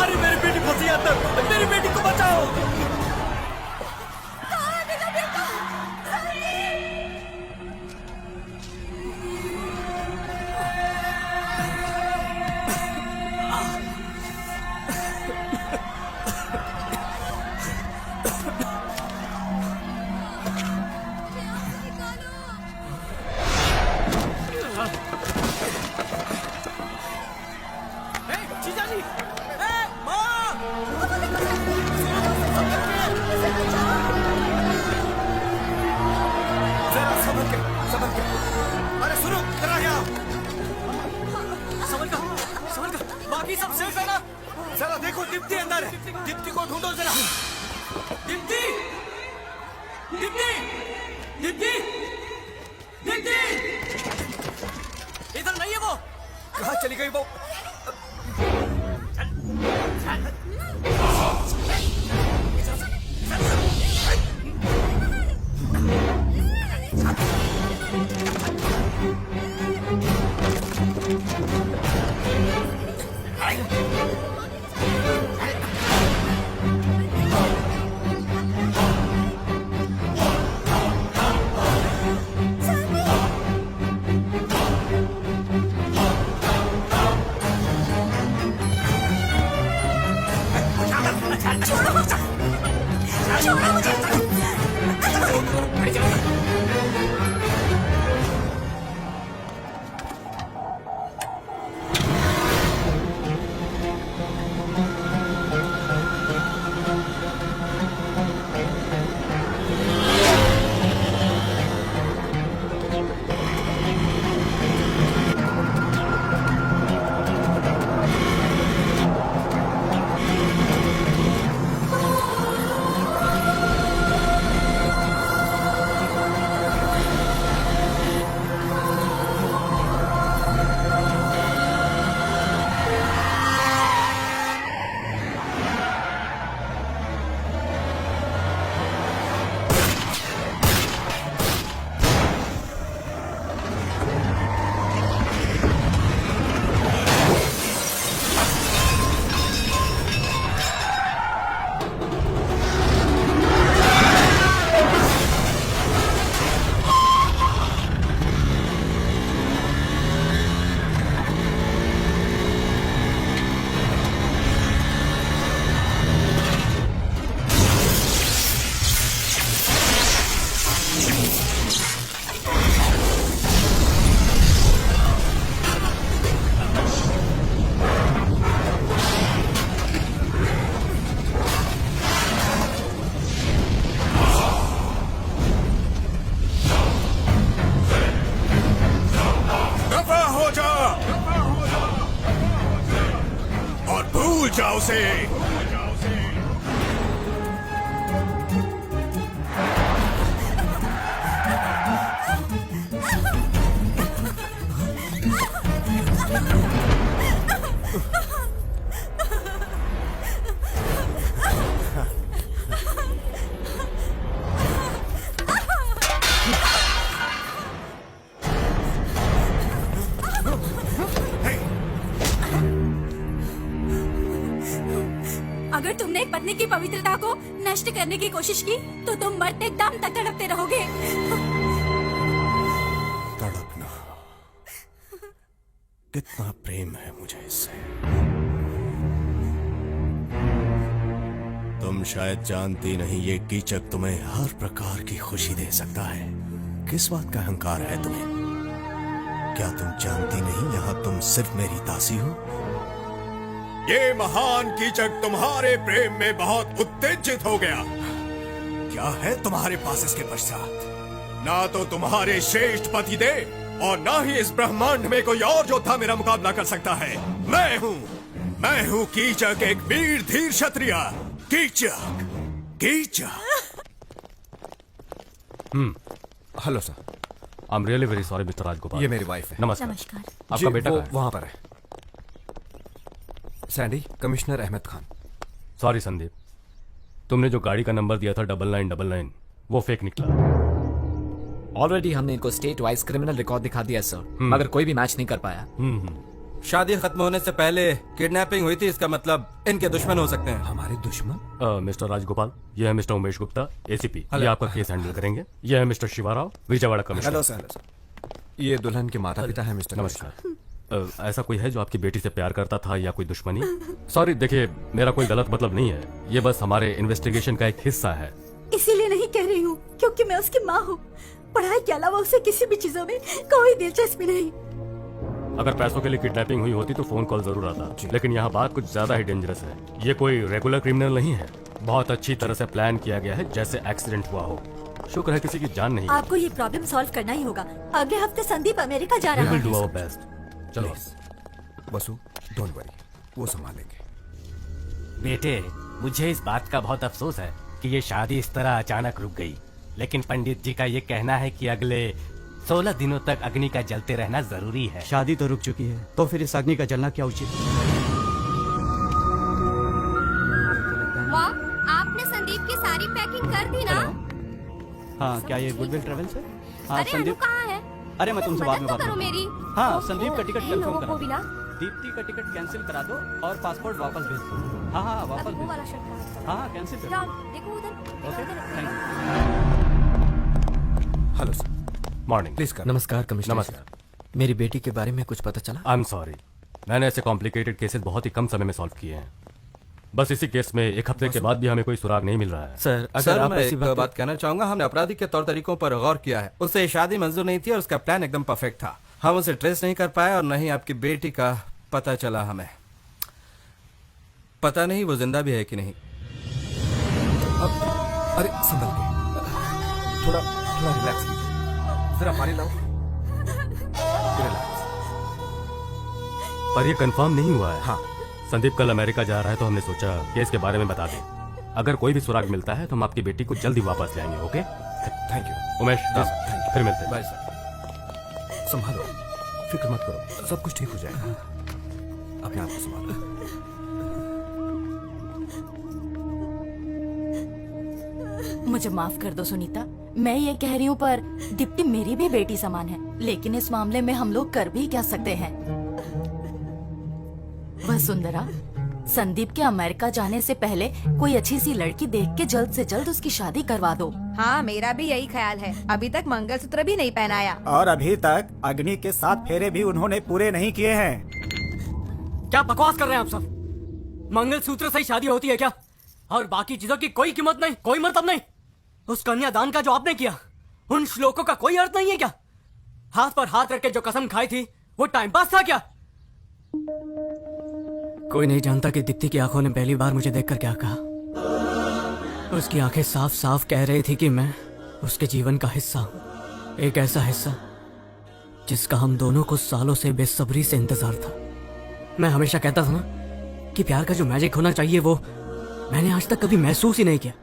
अरे मेरी बेटी फंसी अंदर, मेरी बेटी को बचाओ। बाकी सब सेफ है ना? जरा देखो दीप्ति अंदर है, दीप्ति को ढूंढो जरा। दीप्ति, दीप्ति, दीप्ति, दीप्ति, इधर नहीं है वो। कहाँ चली गई वो? छोड़ो मुझे। जाओ से। अगर तुमने एक पत्नी की पवित्रता को नष्ट करने की कोशिश की तो तुम मरते दम तक तड़पते रहोगे। तड़पना, कितना प्रेम है मुझे इससे। तुम शायद जानती नहीं, ये कीचक तुम्हें हर प्रकार की खुशी दे सकता है। किस बात का अहंकार है तुम्हें? क्या तुम जानती नहीं, यहाँ तुम सिर्फ मेरी दासी हो? ये महान कीचक तुम्हारे प्रेम में बहुत उत्तेजित हो गया। क्या है तुम्हारे पास इसके पश्चात? ना तो तुम्हारे श्रेष्ठ पति दे और ना ही इस ब्रह्मांड में कोई और योद्धा मेरा मुकाबला कर सकता है। मैं हूँ कीचक, एक वीर धीर क्षत्रिय। Keechak, Keechak. Hello sir. I am really very sorry mister Rajagopal. ये मेरी वाइफ है। नमस्कार। आपका बेटा कहाँ है? वहां पर है। Sandy, commissioner Ahmed Khan. Sorry Sandeep, तुमने जो गाड़ी का नंबर दिया था 9999 वो फेक निकला। ऑलरेडी हमने इनको स्टेट वाइज क्रिमिनल रिकॉर्ड दिखा दिया सर, मगर कोई भी मैच नहीं कर पाया। शादी खत्म होने से पहले किडनैपिंग हुई थी, इसका मतलब इनके दुश्मन हो सकते हैं। हमारे दुश्मन? मिस्टर राजगोपाल, ये है मिस्टर उमेश गुप्ता, एसीपी। ये आपका केस हैंडल करेंगे। ये है mister Shivarao, Vijayawada commissioner. Hello sir. ये दुल्हन के माता पिता है मिस्टर। नमस्कार। ऐसा कोई है जो आपकी बेटी से प्यार करता था या कोई दुश्मनी? सॉरी, देखिए मेरा कोई गलत मतलब नहीं है, ये बस हमारे इन्वेस्टिगेशन का एक हिस्सा है। इसीलिए नहीं कह रही हूँ क्योंकि मैं उसकी माँ हूँ। पढ़ाई के अलावा उसे किसी भी चीजों में कोई दिलचस्पी नहीं। अगर पैसों के लिए किडनैपिंग हुई होती तो फोन कॉल जरूर आता, लेकिन यहाँ बात कुछ ज्यादा ही डेंजरस है। ये कोई रेगुलर क्रिमिनल नहीं है, बहुत अच्छी तरह से प्लान किया गया है, जैसे एक्सीडेंट हुआ हो। शुक्र है किसी की जान नहीं। आपको ये प्रॉब्लम सॉल्व करना ही होगा। अगले हफ्ते संदीप अमेरिका जा रहा है। Do our best. चलो बसु, डोंट वरी, वो संभालेंगे। बेटे, मुझे इस बात का बहुत अफसोस है कि ये शादी इस तरह अचानक रुक गई, लेकिन पंडित जी का ये कहना है कि अगले 16 दिनों तक अग्नि का जलते रहना जरूरी है। शादी तो रुक चुकी है, तो फिर इस अग्नि का जलना क्या उचित? माँ, आपने संदीप की सारी पैकिंग कर दी ना? हाँ, क्या ये गुडविल ट्रेवल्स है? हाँ, अरे अनु कहाँ है? अरे मैं तुमसे बाद में बात करो करूंगा। मेरी। हाँ, संदीप का टिकट इन कंफर्म लोगों करा को भी ना। दीप्ति का टिकट कैंसिल करा दो और पासपोर्ट वापस भेज दो। हाँ हाँ, वापस वो भेज वाला दो। शर्ट हाँ हाँ, कैंसिल कर जाओ, दो। देखो उधर। Okay, thank hello sir. Morning. Please कर। नमस्कार कमिश्नर। नमस्कार। मेरी बेटी के बारे में कुछ पता चला? आई एम सॉरी, मैंने ऐसे कॉम्प्लिकेटेड केसेस बहुत ही कम समय में सॉल्व किए हैं। बस इसी केस में 1 हफ्ते के बाद भी हमें कोई सुराग नहीं मिल रहा है। सर सर मैं एक बात कहना चाहूंगा, हमने अपराधी के तौर तरीकों पर गौर किया है। उसे शादी मंजूर नहीं थी और उसका प्लान एकदम परफेक्ट था। हम उसे ट्रेस नहीं कर पाए और न ही आपकी बेटी का पता चला हमें। पता नहीं वो जिंदा भी है कि नहीं। अरे संभल के, थोड़ा थोड़ा रिलैक्स कीजिए। जरा पानी लाओ। पर ये कंफर्म नहीं हुआ है। हाँ। संदीप कल अमेरिका जा रहा है तो हमने सोचा केस के बारे में बता दें। अगर कोई भी सुराग मिलता है तो हम आपकी बेटी को जल्दी वापस ले आएंगे। Okay, thank you Umesh. फिर मिलते हैं। Bye sir. संभालो, फिक्र मत करो, सब कुछ ठीक हो जाएगा। अपने आप को संभालो। मुझे माफ कर दो सुनीता, मैं ये कह रही हूँ पर दीप्ति मेरी भी बेटी समान है। लेकिन इस मामले में हम लोग कर भी क्या सकते हैं। वसुंधरा, संदीप के अमेरिका जाने से पहले कोई अच्छी सी लड़की देख के जल्द से जल्द उसकी शादी करवा दो। हाँ, मेरा भी यही ख्याल है। अभी तक मंगलसूत्र भी नहीं पहनाया और अभी तक अग्नि के 7 फेरे भी उन्होंने पूरे नहीं किए हैं। क्या बकवास कर रहे हैं आप सब? मंगलसूत्र से ही शादी होती है क्या? और बाकी चीजों की कोई कीमत नहीं, कोई मतलब नहीं? उस कन्यादान का जो आपने किया, उन श्लोकों का कोई अर्थ नहीं है क्या? हाथ पर हाथ रख के जो कसम खाई थी वो टाइम पास था क्या? कोई नहीं जानता कि दीप्ति की आंखों ने पहली बार मुझे देखकर क्या कहा। उसकी आंखें साफ साफ कह रही थी कि मैं उसके जीवन का हिस्सा हूं। एक ऐसा हिस्सा जिसका हम दोनों को सालों से बेसब्री से इंतजार था। मैं हमेशा कहता था ना कि प्यार का जो मैजिक होना चाहिए वो मैंने आज तक कभी महसूस ही नहीं किया।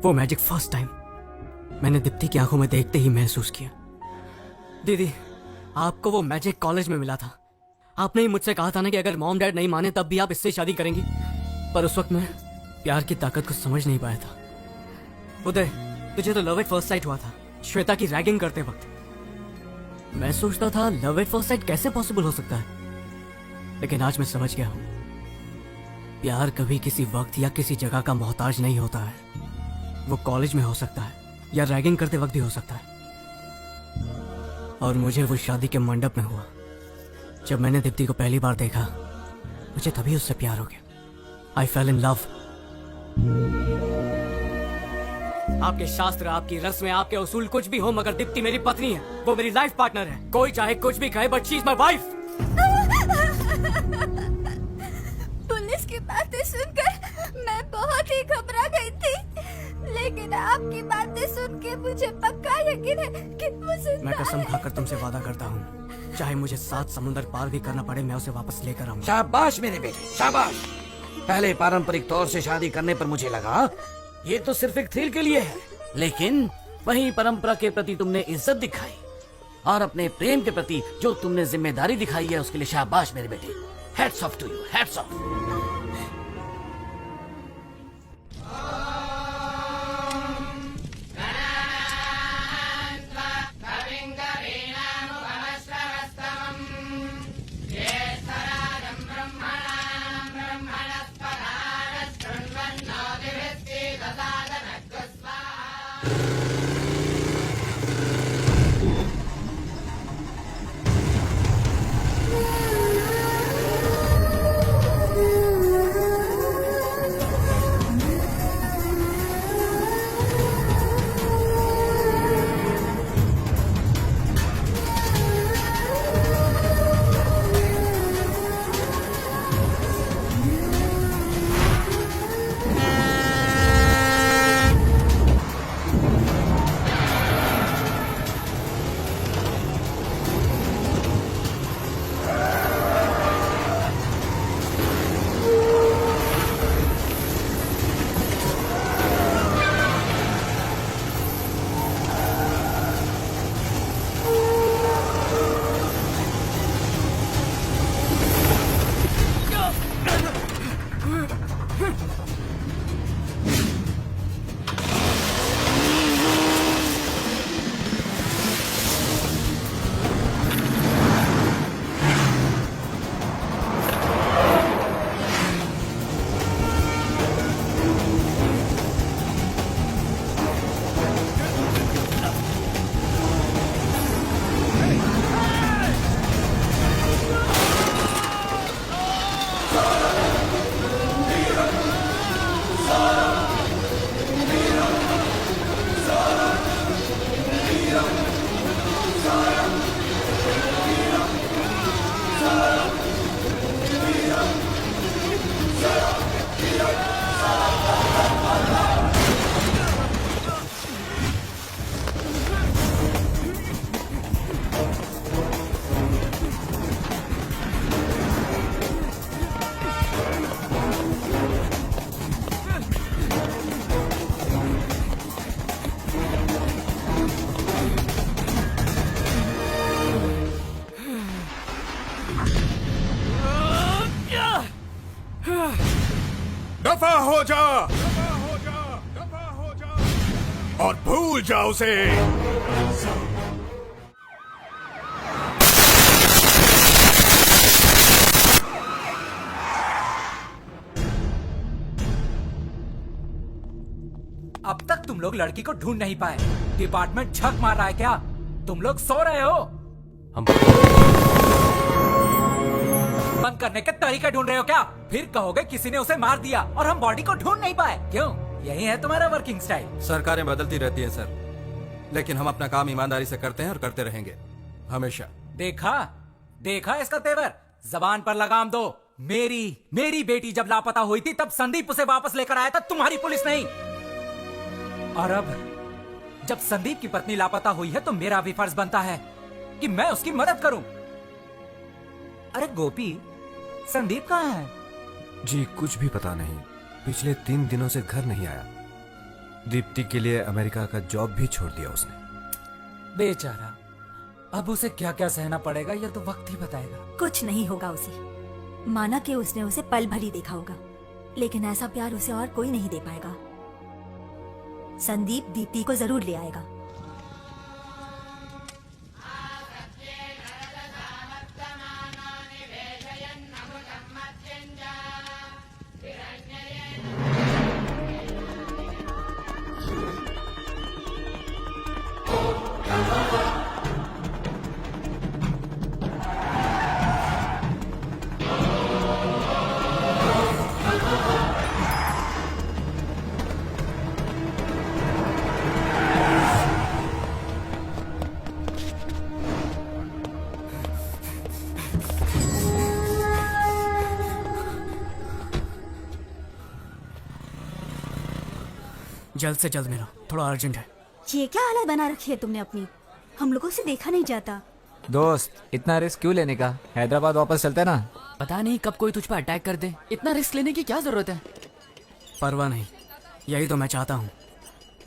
वो मैजिक फर्स्ट टाइम मैंने दीप्ति की आंखों में देखते ही महसूस किया। दीदी, आपको वो मैजिक कॉलेज में मिला था। आपने ही मुझसे कहा था ना कि अगर मॉम डैड नहीं माने तब भी आप इससे शादी करेंगी। पर उस वक्त मैं प्यार की ताकत को समझ नहीं पाया था। उदय, तुझे तो लव एट फर्स्ट साइट हुआ था श्वेता की रैगिंग करते वक्त। मैं सोचता था लव एट फर्स्ट साइट कैसे पॉसिबल हो सकता है, लेकिन आज मैं समझ गया हूं। प्यार कभी किसी वक्त या किसी जगह का मोहताज नहीं होता है। वो कॉलेज में हो सकता है या रैगिंग करते वक्त भी हो सकता है। और मुझे वो शादी के मंडप में हुआ। जब मैंने दीप्ति को पहली बार देखा मुझे तभी उससे प्यार हो गया। आई फेल इन लव। आपके शास्त्र, आपकी रस्में, आपके उसूल कुछ भी हो, मगर दीप्ति मेरी पत्नी है। वो मेरी लाइफ पार्टनर है। कोई चाहे कुछ भी कहे, but she is my wife. Police की बातें सुनकर मैं बहुत ही घबरा गई थी, लेकिन आपकी बातें सुन के मुझे पक्का यकीन है कि वो जिंदा मैं कसम है। खाकर तुमसे वादा करता हूँ, चाहे मुझे 7 समुंदर पार भी करना पड़े, मैं उसे वापस लेकर आऊंगा। शाबाश मेरे बेटे, शाबाश। पहले पारंपरिक तौर से शादी करने पर मुझे लगा ये तो सिर्फ एक थ्रिल के लिए है, लेकिन वही परंपरा के प्रति तुमने इज्जत दिखाई और अपने प्रेम के प्रति जो तुमने जिम्मेदारी दिखाई है उसके लिए शाबाश मेरे बेटे। Hats off to you, hats off. जा, दफा हो जा, दफा हो जा और भूल जा उसे। अब तक तुम लोग लड़की को ढूंढ नहीं पाए। डिपार्टमेंट छक मार रहा है क्या? तुम लोग सो रहे हो? हम बंद करने के तरीके ढूंढ रहे हो क्या? फिर कहोगे किसी ने उसे मार दिया और हम बॉडी को ढूंढ नहीं पाए। क्यों? यही है तुम्हारा वर्किंग स्टाइल? सरकारें बदलती रहती है सर, लेकिन हम अपना काम ईमानदारी से करते हैं और करते रहेंगे हमेशा। देखा देखा इसका तेवर। जबान पर लगाम दो। मेरी बेटी जब लापता हुई थी तब संदीप उसे वापस लेकर आया था, तुम्हारी पुलिस नहीं। और अब जब संदीप की पत्नी लापता हुई है तो मेरा भी फर्ज बनता है कि मैं उसकी मदद करूं। अरे गोपी, संदीप कहाँ है? जी कुछ भी पता नहीं, पिछले 3 दिनों से घर नहीं आया। दीप्ति के लिए अमेरिका का जॉब भी छोड़ दिया उसने। बेचारा, अब उसे क्या क्या सहना पड़ेगा ये तो वक्त ही बताएगा। कुछ नहीं होगा उसे। माना कि उसने उसे पल भर ही देखा होगा, लेकिन ऐसा प्यार उसे और कोई नहीं दे पाएगा। संदीप दीप्ति को जरूर ले आएगा। जल्द से जल्द मिलो, थोड़ा अर्जेंट है। ये क्या हालत बना रखी है तुमने अपनी? हम लोगों से देखा नहीं जाता। दोस्त, इतना रिस्क क्यों लेने का? हैदराबाद वापस चलते ना। पता नहीं कब कोई तुझ पर अटैक कर दे। इतना रिस्क लेने की क्या जरूरत है? परवाह नहीं, यही तो मैं चाहता हूँ।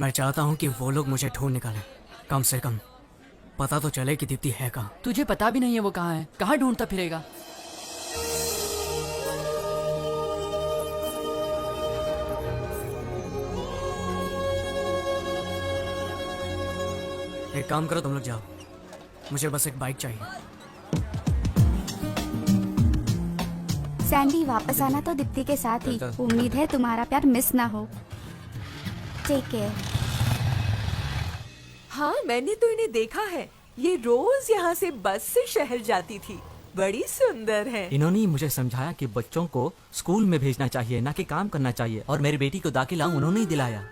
मैं चाहता हूँ कि वो लोग मुझे ढूंढ निकालें। कम से कम पता तो चले कि दीप्ति है कहाँ। तुझे पता भी नहीं है वो कहाँ है। कहाँ ढूंढता फिरेगा? एक काम करो, तुम लोग जाओ, मुझे बस एक बाइक चाहिए। सैंडी, वापस आना तो दीप्ति के साथ ही। उम्मीद है तुम्हारा प्यार मिस ना हो। Take care. हाँ, मैंने तो इन्हें देखा है। ये रोज यहाँ से बस से शहर जाती थी। बड़ी सुंदर है। इन्होंने मुझे समझाया कि बच्चों को स्कूल में भेजना चाहिए, ना कि काम करना चाहिए, और मेरी बेटी को दाखिला उन्होंने ही दिलाया।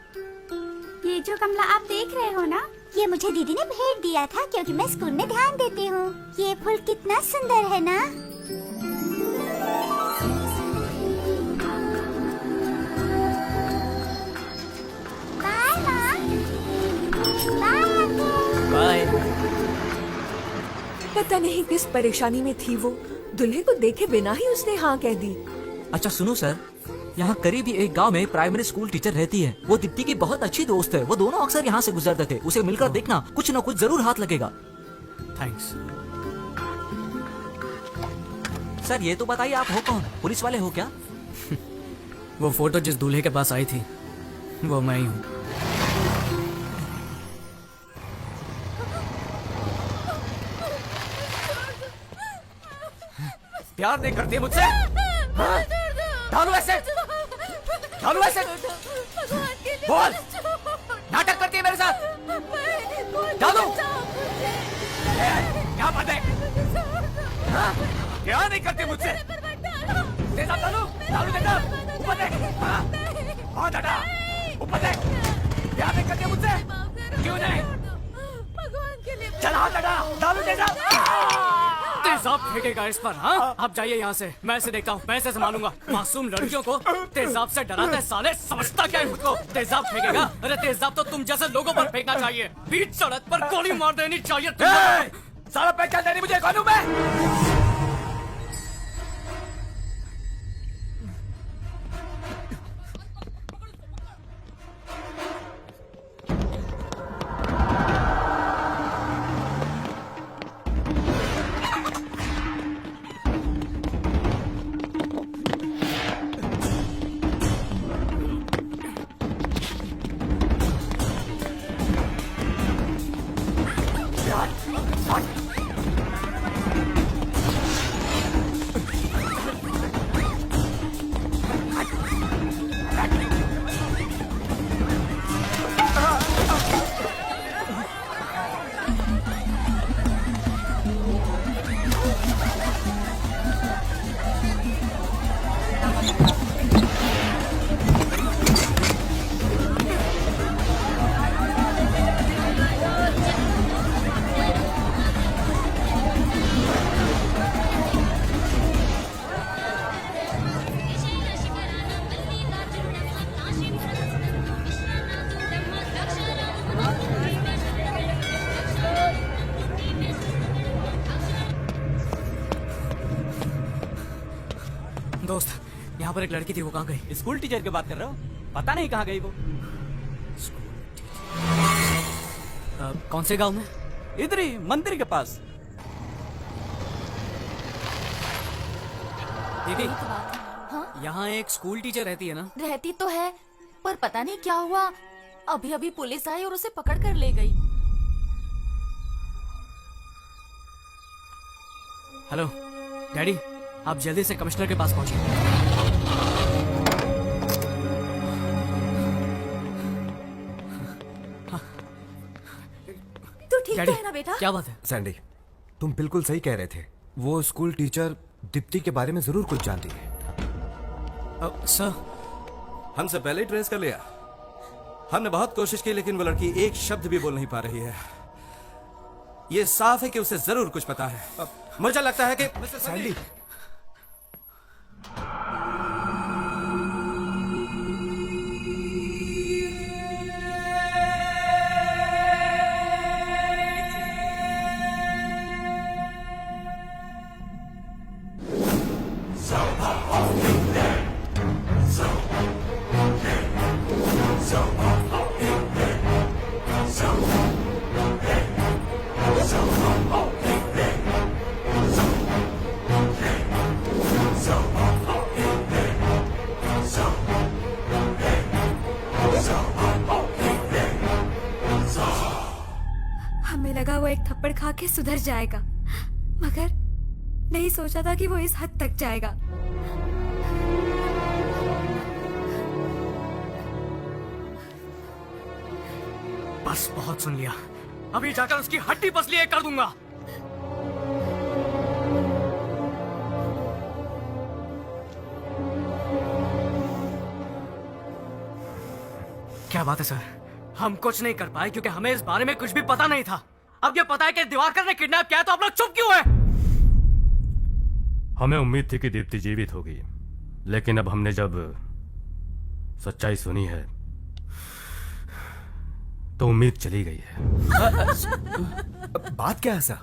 ये जो कमला आप देख रहे हो ना, ये मुझे दीदी ने भेंट दिया था क्योंकि मैं स्कूल में ध्यान देती हूँ। ये फूल कितना सुंदर है ना? बाय माँ। बाय। पता नहीं किस परेशानी में थी वो। दूल्हे को देखे बिना ही उसने हाँ कह दी। अच्छा सुनो सर, यहाँ करीब ही एक गांव में प्राइमरी स्कूल टीचर रहती है। वो दीप्ति की बहुत अच्छी दोस्त है। वो दोनों अक्सर यहाँ से गुजरते थे। उसे मिलकर देखना, कुछ न कुछ जरूर हाथ लगेगा। थैंक्स। सर ये तो बताइए, आप हो कौन? पुलिस वाले हो क्या? वो फोटो जिस दूल्हे के पास आई थी वो मैं ही हूँ। प्यार नहीं करती मुझसे? हाँ? डालू ऐसे? डालू ऐसे? बोल! नाटक करती है मेरे साथ? डालू! क्या बात है? हाँ? प्यार नहीं करती मुझसे? तेजा डालू! डालू तेजा! ऊपर देख! हाँ दादा! ऊपर देख! प्यार नहीं करती मुझसे? क्यों नहीं? चल हाँ दादा! डालू तेजा! तेजाब फेंकेगा इस पर? हाँ, आप जाइए यहाँ से। मैं इसे देखता हूँ, मैं इसे संभालूंगा। मासूम लड़कियों को तेजाब से डराता है साले। समझता क्या है खुद को? तेजाब फेंकेगा? अरे तेजाब तो तुम जैसे लोगों पर फेंकना चाहिए। बीच सड़क पर गोली मार देनी चाहिए। साला पहचान देनी मुझे कौन हूँ मैं? दोस्त, यहाँ पर एक लड़की थी, वो कहाँ गई? स्कूल टीचर की बात कर रहे हो? पता नहीं कहाँ गई वो। कौन से गांव में? इधर ही मंदिर के पास। दीदी, हाँ? यहाँ एक स्कूल टीचर रहती है ना? रहती तो है, पर पता नहीं क्या हुआ, अभी अभी पुलिस आई और उसे पकड़ कर ले गई। हेलो डैडी, आप जल्दी से कमिश्नर के पास पहुंचिए। तू ठीक तो है ना बेटा? क्या बात है? सैंडी, तुम बिल्कुल सही कह रहे थे। वो स्कूल टीचर दीप्ति के बारे में जरूर कुछ जानती है। सर, हमसे पहले ही ट्रेस कर लिया। हमने बहुत कोशिश की, लेकिन वो लड़की एक शब्द भी बोल नहीं पा रही है। ये साफ है कि उसे जरूर कुछ पता है। मुझे लगता है कि मिस्टर सैंडी, हमें लगा वो एक थप्पड़ खा के सुधर जाएगा, मगर नहीं सोचा था कि वो इस हद तक जाएगा। बस बहुत सुन लिया, अभी जाकर उसकी हड्डी पसली एक कर दूंगा। क्या बात है सर? हम कुछ नहीं कर पाए क्योंकि हमें इस बारे में कुछ भी पता नहीं था। अब ये पता है कि दिवाकर ने किडनैप किया, तो आप लोग चुप क्यों हैं? हमें उम्मीद थी कि दीप्ति जीवित होगी, लेकिन अब हमने जब सच्चाई सुनी है तो उम्मीद चली गई है। बात क्या है सर?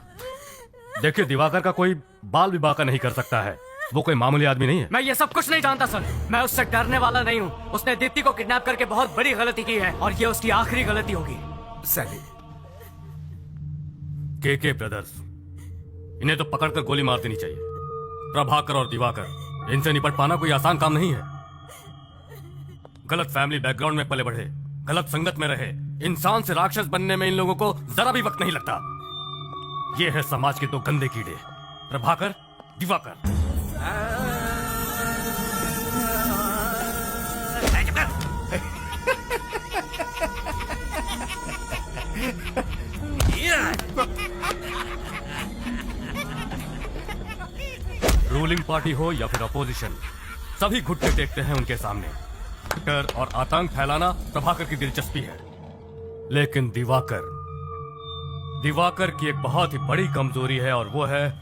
देखिए, दिवाकर का कोई बाल विवाह का नहीं कर सकता है। वो कोई मामूली आदमी नहीं है। मैं ये सब कुछ नहीं जानता सर। मैं उससे डरने वाला नहीं हूँ। उसने दीप्ति को किडनैप करके बहुत बड़ी गलती की है और ये उसकी आखिरी गलती होगी। सैंडी, के ब्रदर्स, इन्हें तो पकड़कर गोली मार देनी चाहिए। प्रभाकर और दिवाकर, इनसे निपट पाना कोई आसान काम नहीं है। गलत फैमिली बैकग्राउंड में पले बढ़े, गलत संगत में रहे, इंसान से राक्षस बनने में इन लोगों को जरा भी वक्त नहीं लगता। ये है समाज के दो गंदे कीड़े, प्रभाकर, दिवाकर। रूलिंग पार्टी हो या फिर अपोजिशन, सभी घुटने टेकते हैं उनके सामने। डर और आतंक फैलाना प्रभाकर की दिलचस्पी है, लेकिन दिवाकर की एक बहुत ही बड़ी कमजोरी है और वो है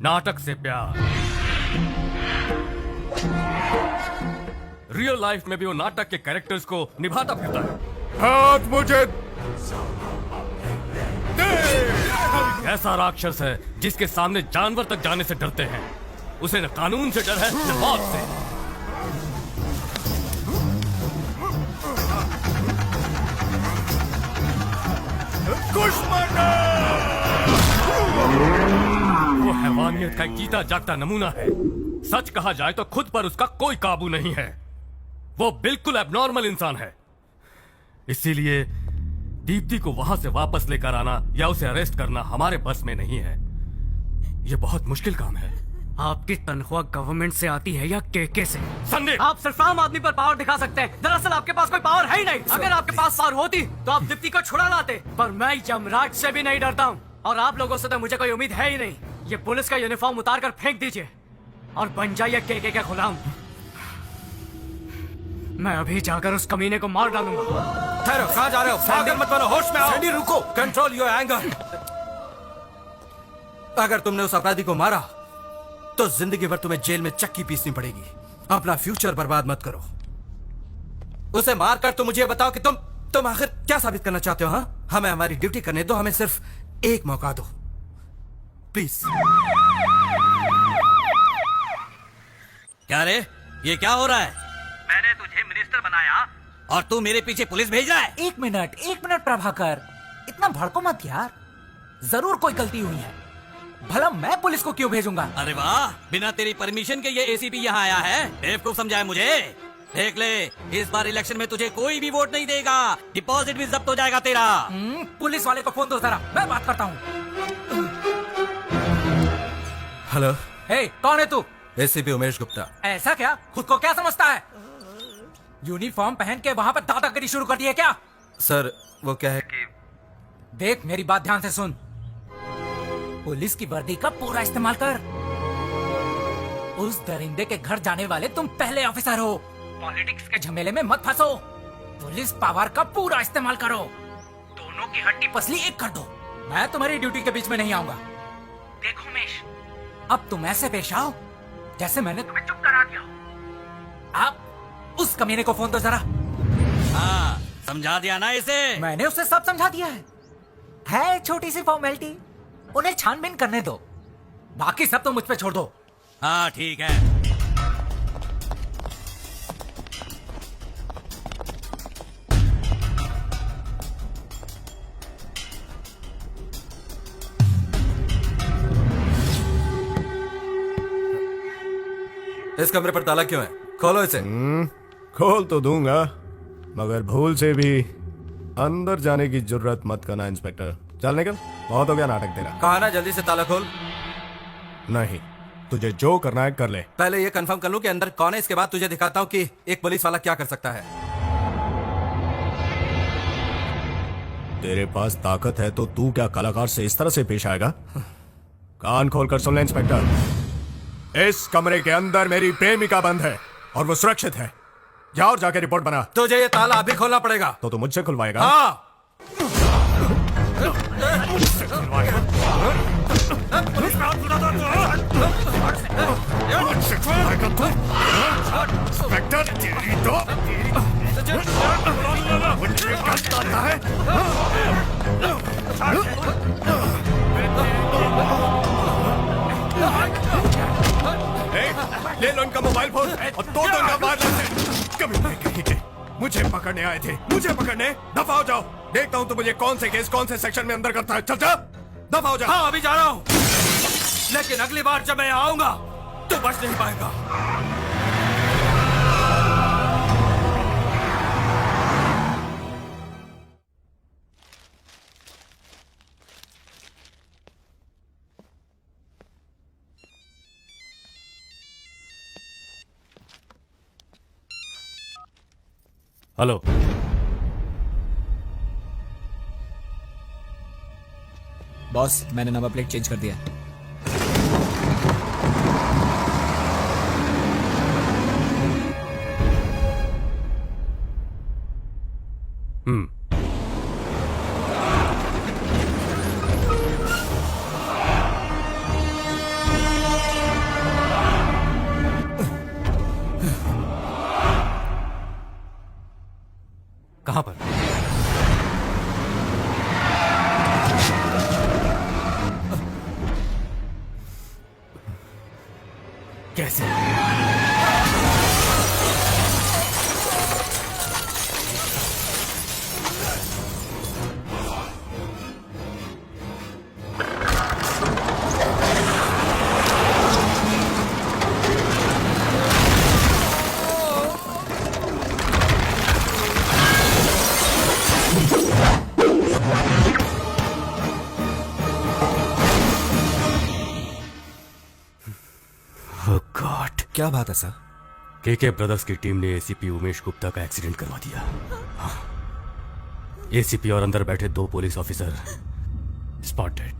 नाटक से प्यार। रियल लाइफ में भी वो नाटक के कैरेक्टर्स को निभाता फिरता है। हाथ मुझे ऐसा राक्षस है जिसके सामने जानवर तक जाने से डरते हैं। उसे न कानून से डर है न मौत से। वो हैवानियत का जीता जागता नमूना है। सच कहा जाए तो खुद पर उसका कोई काबू नहीं है। वो बिल्कुल एबनॉर्मल इंसान है। इसीलिए दीप्ति को वहां से वापस लेकर आना या उसे अरेस्ट करना हमारे बस में नहीं है। ये बहुत मुश्किल काम है। आपकी तनख्वाह गवर्नमेंट से आती है या केके से? संदीप, आप सिर्फ आम आदमी पर पावर दिखा सकते हैं। दरअसल आपके पास कोई पावर है ही नहीं। अगर आपके पास पावर होती तो आप दीप्ति को छुड़ा लाते। पर मैं यमराज से भी नहीं डरता हूँ, और आप लोगों से तो मुझे कोई उम्मीद है ही नहीं। ये पुलिस का यूनिफॉर्म उतार कर फेंक दीजिए और बन जाइए केके का गुलाम। मैं अभी जाकर उस कमीने को मार डालूंगा। ठहरो, कहाँ जा रहे हो? पागल मत बनो, होश में आओ। सैंडी रुको, कंट्रोल योर एंगर। अगर तुमने उस अपराधी को मारा तो जिंदगी भर तुम्हें जेल में चक्की पीसनी पड़ेगी। अपना फ्यूचर बर्बाद मत करो। उसे मारकर तुम मुझे बताओ कि तुम आखिर क्या साबित करना चाहते हो? हाँ, हमें हमारी ड्यूटी करने दो, हमें सिर्फ एक मौका दो प्लीज। क्या रे, ये क्या हो रहा है? मैंने तुझे मिनिस्टर बनाया और तू मेरे पीछे पुलिस भेज रहा है? एक मिनट प्रभाकर, इतना भड़को मत यार। जरूर कोई गलती हुई है, भला मैं पुलिस को क्यों भेजूंगा? अरे वाह, बिना तेरी परमिशन के ये एसीपी यहाँ आया है। बेवकूफ समझाया मुझे। देख ले, इस बार इलेक्शन में तुझे कोई भी वोट नहीं देगा। डिपॉजिट भी जब्त हो जाएगा तेरा। पुलिस वाले को फोन दो जरा, मैं बात करता हूँ। हेलो। हे, कौन है तू? एसीपी उमेश गुप्ता। ऐसा क्या? खुद को क्या समझता है? यूनिफॉर्म पहन के वहाँ पर दादागिरी शुरू कर दी है क्या? सर, वो क्या है कि देख, मेरी बात ध्यान से सुन। पुलिस की वर्दी का पूरा इस्तेमाल कर। उस दरिंदे के घर जाने वाले तुम पहले ऑफिसर हो। पॉलिटिक्स के झमेले में मत फंसो। पुलिस पावर का पूरा इस्तेमाल करो। दोनों की हड्डी पसली एक कर दो। मैं तुम्हारी ड्यूटी के बीच में नहीं आऊंगा। देखो उमेश, अब तुम ऐसे पेश आओ जैसे मैंने तुम्हें चुप करा दिया हो। आप उस कमीने को फोन दो जरा। हाँ, समझा दिया ना इसे? मैंने उसे सब समझा दिया है छोटी सी फॉर्मेलिटी। उन्हें छानबीन करने दो, बाकी सब तो मुझ पे छोड़ दो। हाँ ठीक है। इस कमरे पर ताला क्यों है? खोलो इसे। खोल तो दूंगा, मगर भूल से भी अंदर जाने की जरूरत मत करना इंस्पेक्टर। चल निकल, बहुत हो गया नाटक तेरा। कहा ना जल्दी से ताला खोल। नहीं, तुझे जो करना है कर ले। पहले ये कंफर्म कर लूं कि अंदर कौन है, इसके बाद तुझे दिखाता हूं कि एक पुलिस वाला क्या कर सकता है। तेरे पास ताकत है तो तू क्या कलाकार से इस तरह से पेश आएगा? कान खोल कर सुन ले इंस्पेक्टर, इस कमरे के अंदर मेरी प्रेमिका बंद है और वो सुरक्षित है। जा और जाके रिपोर्ट बना। तुझे ये ताला अभी खोलना पड़ेगा। तो तू मुझसे खुलवाएगा? हाँ। ले लो इनका मोबाइल फोन और दो इनका वायरलेस। कभी नहीं कहीं मुझे पकड़ने आए थे, मुझे पकड़ने। दफा हो जाओ, देखता हूँ तो मुझे कौन से केस कौन से सेक्शन में अंदर करता है। चल जा, दफा हो जा। हाँ, अभी जा रहा हूँ, लेकिन अगली बार जब मैं आऊंगा तो बच नहीं पाएगा। हेलो, बॉस, मैंने नंबर प्लेट चेंज कर दिया। कहां पर? क्या बात है सर? केके ब्रदर्स की टीम ने एसीपी उमेश गुप्ता का एक्सीडेंट करवा दिया। हाँ। एसीपी और अंदर बैठे 2 पुलिस ऑफिसर स्पॉट डेड।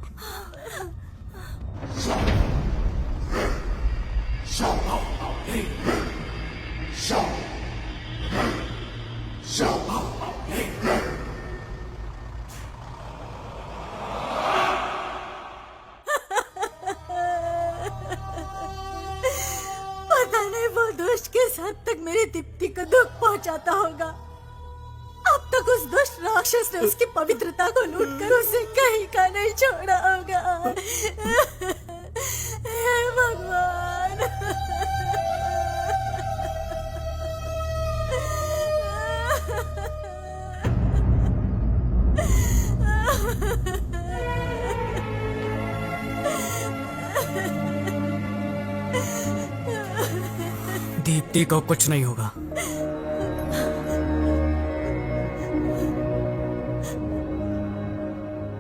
पता नहीं वो दुष्ट किस हद तक मेरी दीप्ति को दुख पहुंचाता होगा। अब तक उस दुष्ट राक्षस ने उसकी पवित्रता को लूटकर उसे कहीं का नहीं छोड़ा होगा। हे भगवान। दीप्ति को कुछ नहीं होगा।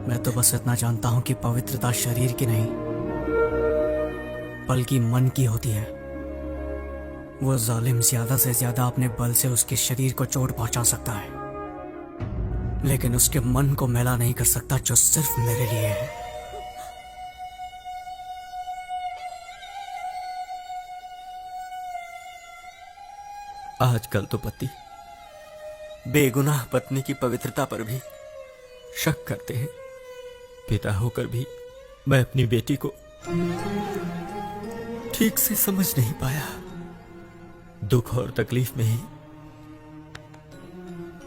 मैं तो बस इतना जानता हूं कि पवित्रता शरीर की नहीं बल्कि मन की होती है। वो जालिम ज्यादा से ज्यादा अपने बल से उसके शरीर को चोट पहुंचा सकता है, लेकिन उसके मन को मैला नहीं कर सकता, जो सिर्फ मेरे लिए है। आजकल तो पति बेगुनाह पत्नी की पवित्रता पर भी शक करते हैं। पिता होकर भी मैं अपनी बेटी को ठीक से समझ नहीं पाया। दुख और तकलीफ में ही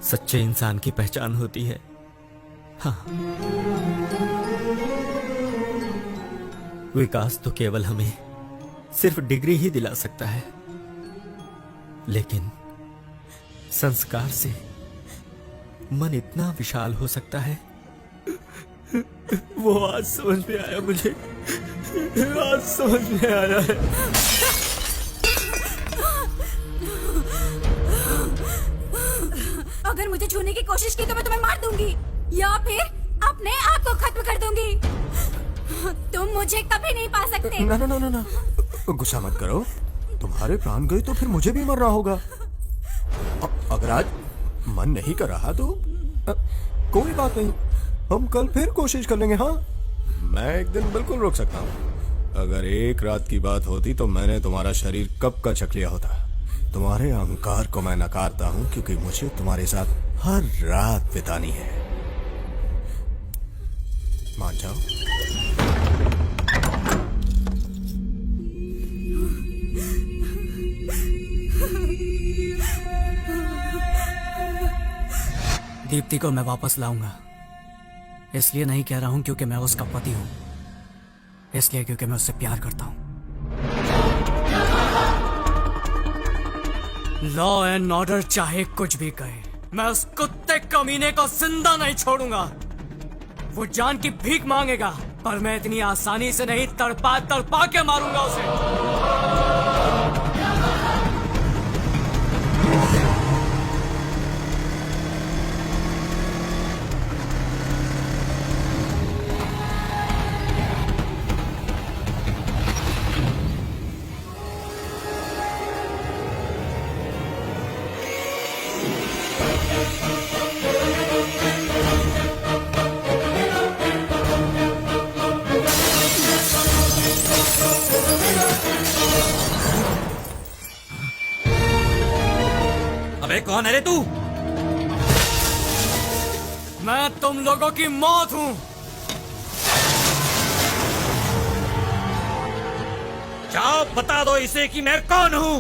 सच्चे इंसान की पहचान होती है। हाँ, विकास तो केवल हमें सिर्फ डिग्री ही दिला सकता है, लेकिन संस्कार से मन इतना विशाल हो सकता है। वो आज समझ में आया मुझे, आज समझ में आया है। अगर मुझे छूने की कोशिश की तो मैं तुम्हें मार दूंगी या फिर अपने आप को खत्म कर दूंगी। तुम मुझे कभी नहीं पा सकते। ना ना ना ना ना, गुस्सा मत करो। तुम्हारे प्राण गए तो फिर मुझे भी मरना होगा। अगर आज मन नहीं कर रहा तो कोई बात नहीं, हम कल फिर कोशिश कर लेंगे। हाँ, मैं एक दिन बिल्कुल रोक सकता हूँ। अगर एक रात की बात होती तो मैंने तुम्हारा शरीर कब का चख लिया होता। तुम्हारे अहंकार को मैं नकारता हूँ क्योंकि मुझे तुम्हारे साथ हर रात बितानी है। मान जाओ। दीप्ति को मैं वापस लाऊंगा। इसलिए नहीं कह रहा हूं क्योंकि मैं उसका पति हूं, इसलिए क्योंकि मैं उससे प्यार करता हूं। लॉ एंड ऑर्डर चाहे कुछ भी कहे, मैं उस कुत्ते कमीने को जिंदा नहीं छोड़ूंगा। वो जान की भीख मांगेगा, पर मैं इतनी आसानी से नहीं, तड़पा तड़पा के मारूंगा उसे। अबे कौन है रे तू? मैं तुम लोगों की मौत हूं। जाओ बता दो इसे कि मैं कौन हूं।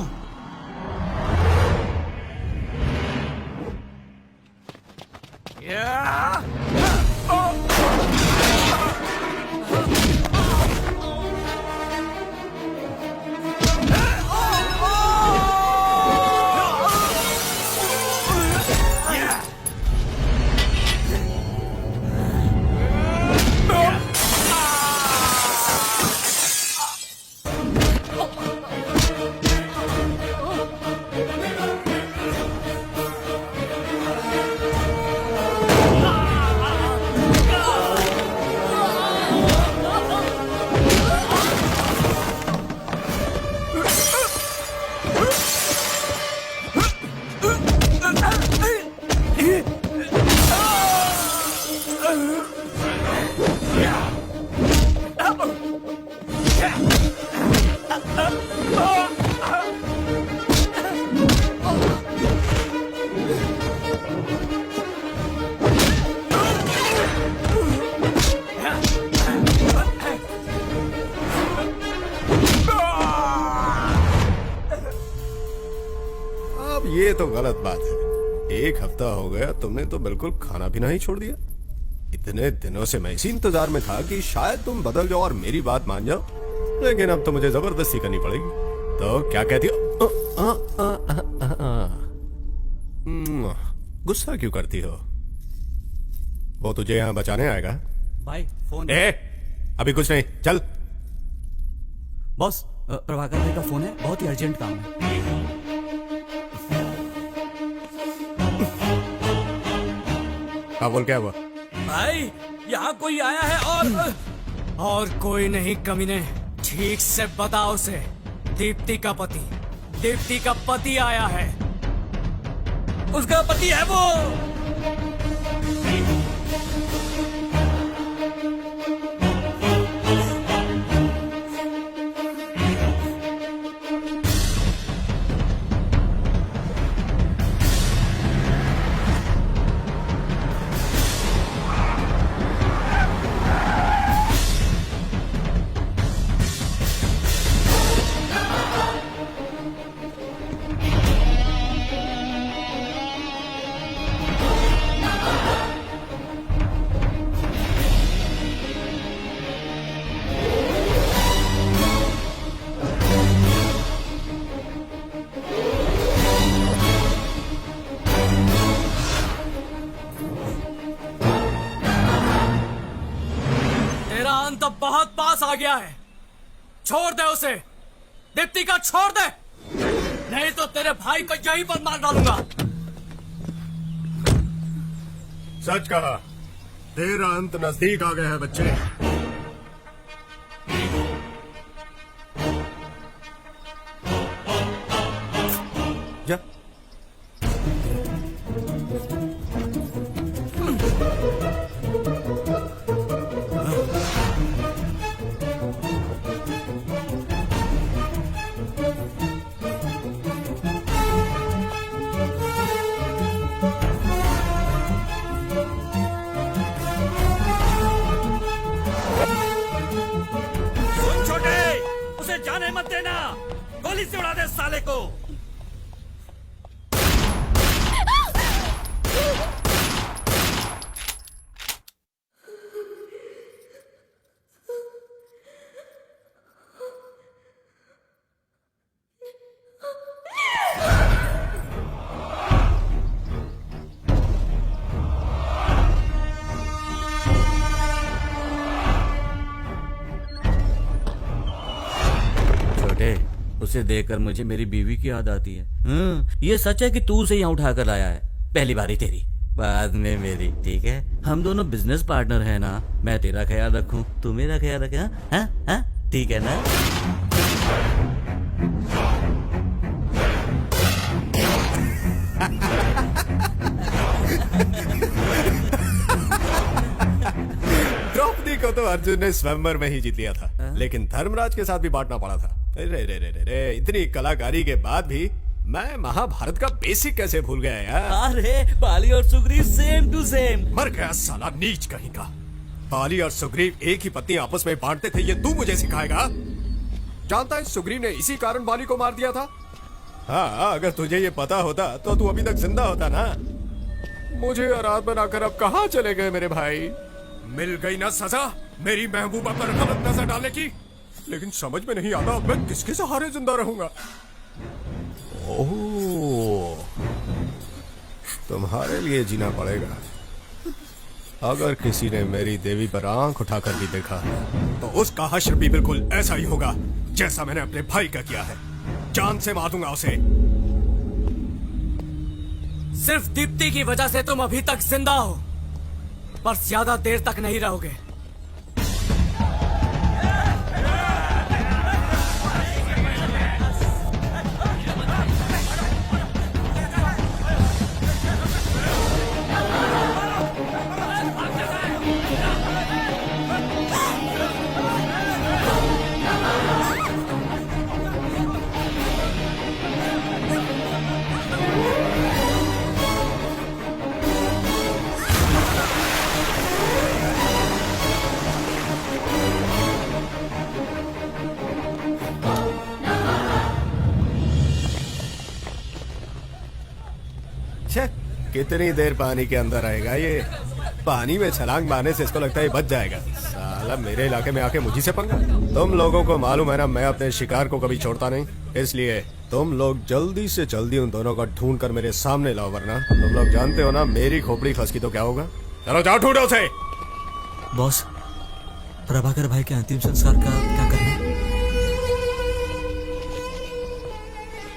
तो गलत बात है। 1 हफ्ता हो गया तुमने तो बिल्कुल खाना पीना ही छोड़ दिया। इतने दिनों से मैं इसी इंतजार में था कि शायद तुम बदल जाओ और मेरी बात मान जाओ, लेकिन अब तो मुझे जबरदस्ती करनी पड़ेगी। तो क्या कहती हो? गुस्सा क्यों करती हो? वो तुझे यहाँ बचाने आएगा। भाई फोन। अभी कुछ नहीं, चल। बॉस, प्रभाकर भाई का फोन है, बहुत ही अर्जेंट काम है। हाँ बोल, क्या हुआ? भाई यहाँ कोई आया है और कोई नहीं कमीने। ठीक से बताओ उसे। दीप्ति का पति आया है। उसका पति है वो। बहुत पास आ गया है। छोड़ दे उसे। दीप्ति का छोड़ दे, नहीं तो तेरे भाई को यहीं पर मार डालूंगा। सच कहा, तेरा अंत नजदीक आ गया है बच्चे। जा। जाने मत देना, गोली से उड़ा दे साले को। उसे देखकर मुझे मेरी बीवी की याद आती है। ये सच है कि तू उसे यहाँ उठाकर लाया है। पहली बारी तेरी, बाद में मेरी, ठीक है? हम दोनों बिजनेस पार्टनर हैं ना। मैं तेरा ख्याल रखूं, तू मेरा ख्याल रखे। हाँ, ठीक है ना? द्रौपदी को तो अर्जुन ने स्वयंवर में ही जीत लिया था, लेकिन धर्मराज के साथ भी बांटना पड़ा था। रे, इतनी कलाकारी के बाद भी मैं महाभारत का बेसिक कैसे भूल गया यार? अरे बाली और सुग्रीव सेम टू सेम। मर गया साला नीच कहीं का। बाली और सुग्रीव एक ही पत्नी आपस में बांटते थे, ये तू मुझे सिखाएगा? जानता है सुग्रीव ने इसी कारण बाली को मार दिया था। हाँ, अगर तुझे ये पता होता तो तू अभी तक जिंदा होता ना। मुझे औलाद बनाकर अब कहाँ चले गए मेरे भाई? मिल गई ना सजा मेरी महबूबा पर गलत नजर डालने की। लेकिन समझ में नहीं आता मैं किसके सहारे जिंदा रहूंगा। ओह, तुम्हारे लिए जीना पड़ेगा। अगर किसी ने मेरी देवी पर आंख उठाकर भी देखा तो उसका हश्र भी बिल्कुल ऐसा ही होगा जैसा मैंने अपने भाई का किया है। जान से मार दूंगा उसे। सिर्फ दीप्ति की वजह से तुम अभी तक जिंदा हो, पर ज्यादा देर तक नहीं रहोगे। कितनी देर पानी के अंदर रहेगा ये? पानी में छलांग मारने से इसको लगता है बच जाएगा। साला मेरे इलाके में आके मुझी से पंगा। तुम लोगों को मालूम है ना, मैं अपने शिकार को कभी छोड़ता नहीं, इसलिए तुम लोग जल्दी से जल्दी उन दोनों को ढूंढ कर मेरे सामने लाओ, वरना तुम लोग जानते हो ना मेरी खोपड़ी खसकी तो क्या होगा। चलो जाओ ढूंढो उसे। बॉस, प्रभाकर भाई के अंतिम संस्कार का क्या करना है?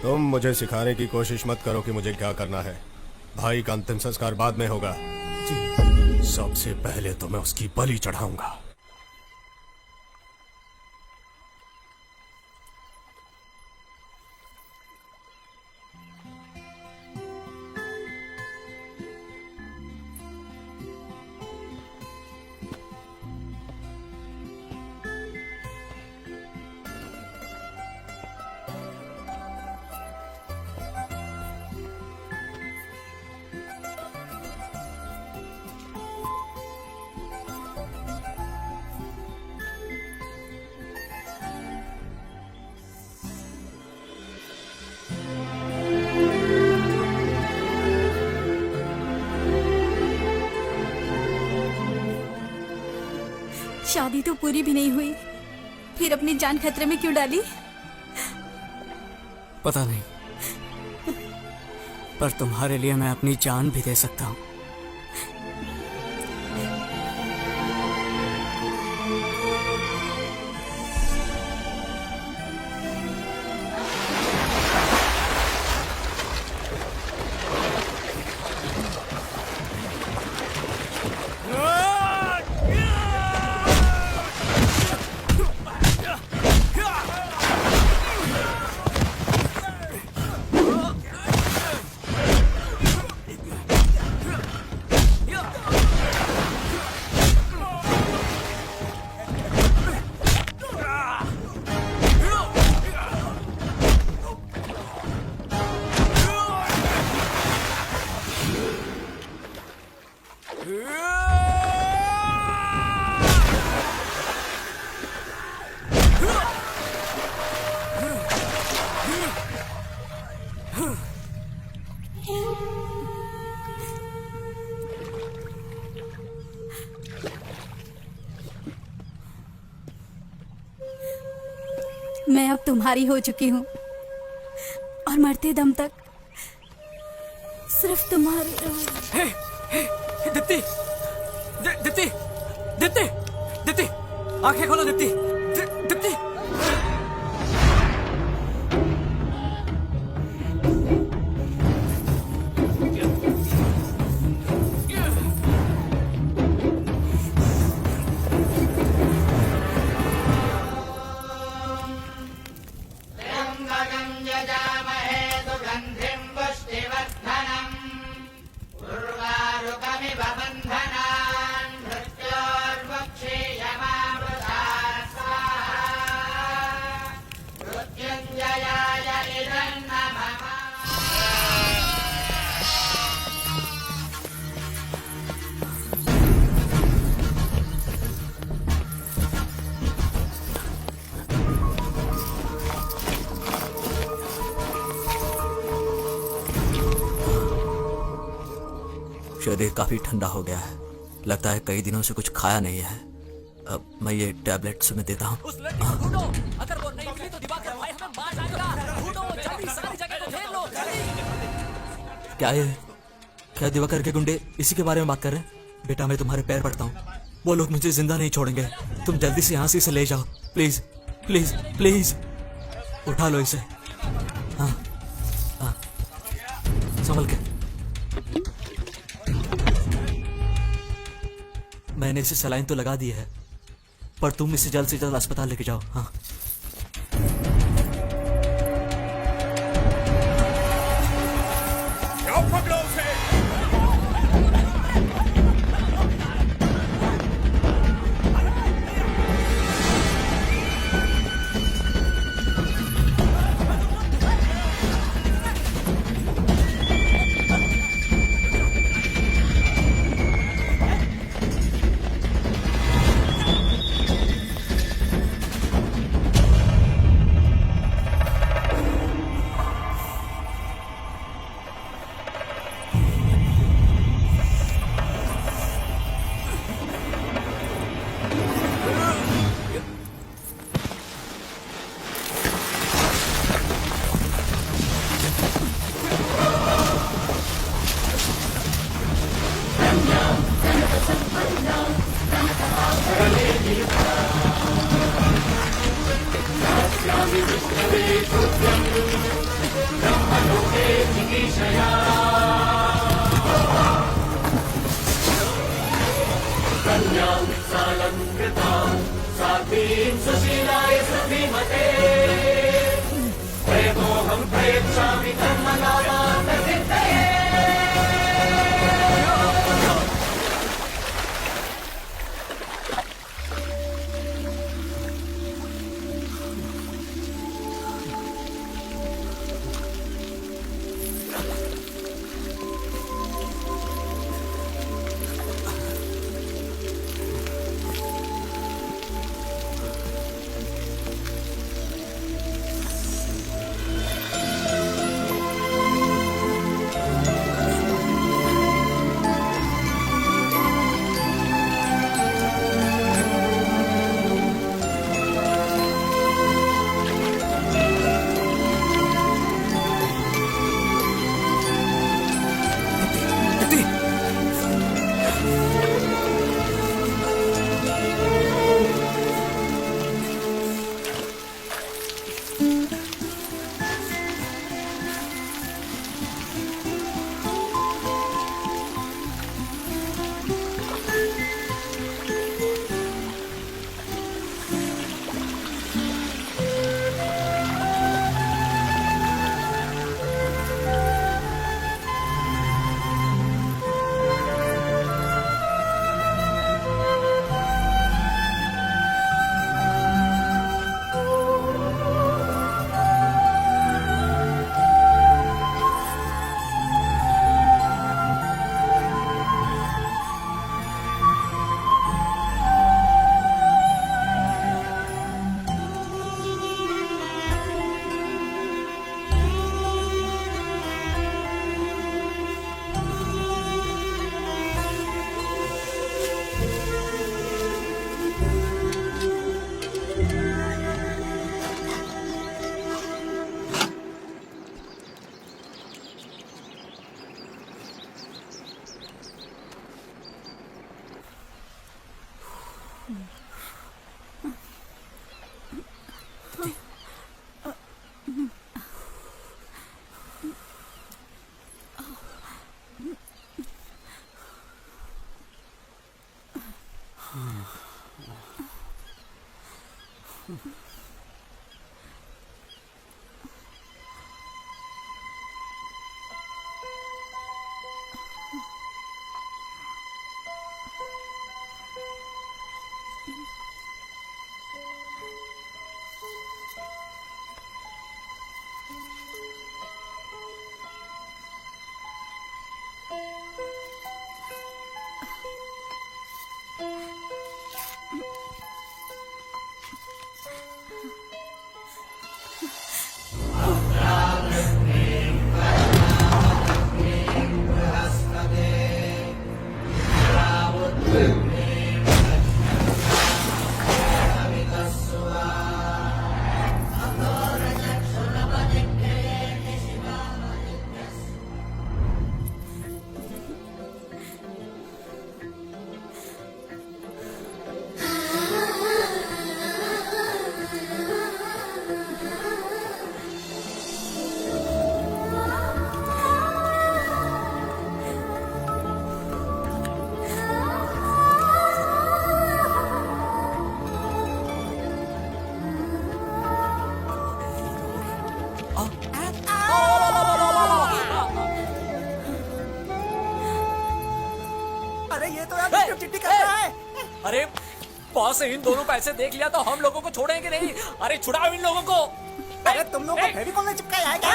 तुम मुझे सिखाने की कोशिश मत करो कि मुझे क्या करना है। भाई का अंतिम संस्कार बाद में होगा। सबसे पहले तो मैं उसकी बलि चढ़ाऊंगा। शादी तो पूरी भी नहीं हुई, फिर अपनी जान खतरे में क्यों डाली? पता नहीं, पर तुम्हारे लिए मैं अपनी जान भी दे सकता हूँ। मैं अब तुम्हारी हो चुकी हूँ और मरते दम तक सिर्फ तुम्हारी रहूंगी। दीप्ति, दीप्ति, दीप्ति, दीप्ति, आंखें खोलो दीप्ति, दीप्ति। शरीर काफी ठंडा हो गया है, लगता है कई दिनों से कुछ खाया नहीं है। अब मैं ये टैबलेट तुम्हें देता हूँ। अगर वो नहीं मिली तो दिवाकर भाई हमें मार जाएगा। ढूंढो जल्दी, सारी जगह को घेर लो जल्दी। क्या ये, क्या दिवाकर के गुंडे इसी के बारे में बात कर रहे हैं? बेटा मैं तुम्हारे पैर पड़ता हूँ, वो लोग मुझे जिंदा नहीं छोड़ेंगे। तुम जल्दी से यहाँ से इसे ले जाओ, प्लीज प्लीज प्लीज। उठा लो इसे। हाँ हाँ, संभल के। मैंने इसे सलाइन तो लगा दी है, पर तुम इसे जल्द से जल्द अस्पताल लेके जाओ। हाँ पकड़ो उसे। कौसल्यां सालंकृतां सात्वीं सुशीलाय श्रीमते प्रेमोऽहं प्रयच्छामि कर्मकामार्थसिद्धये। अरे बॉस इन दोनों को ऐसे देख लिया तो हम लोगों को छोड़ेंगे नहीं। अरे छुड़ाओ इन लोगों को। अरे तुम लोग फेविकॉल में चिपकाया है क्या?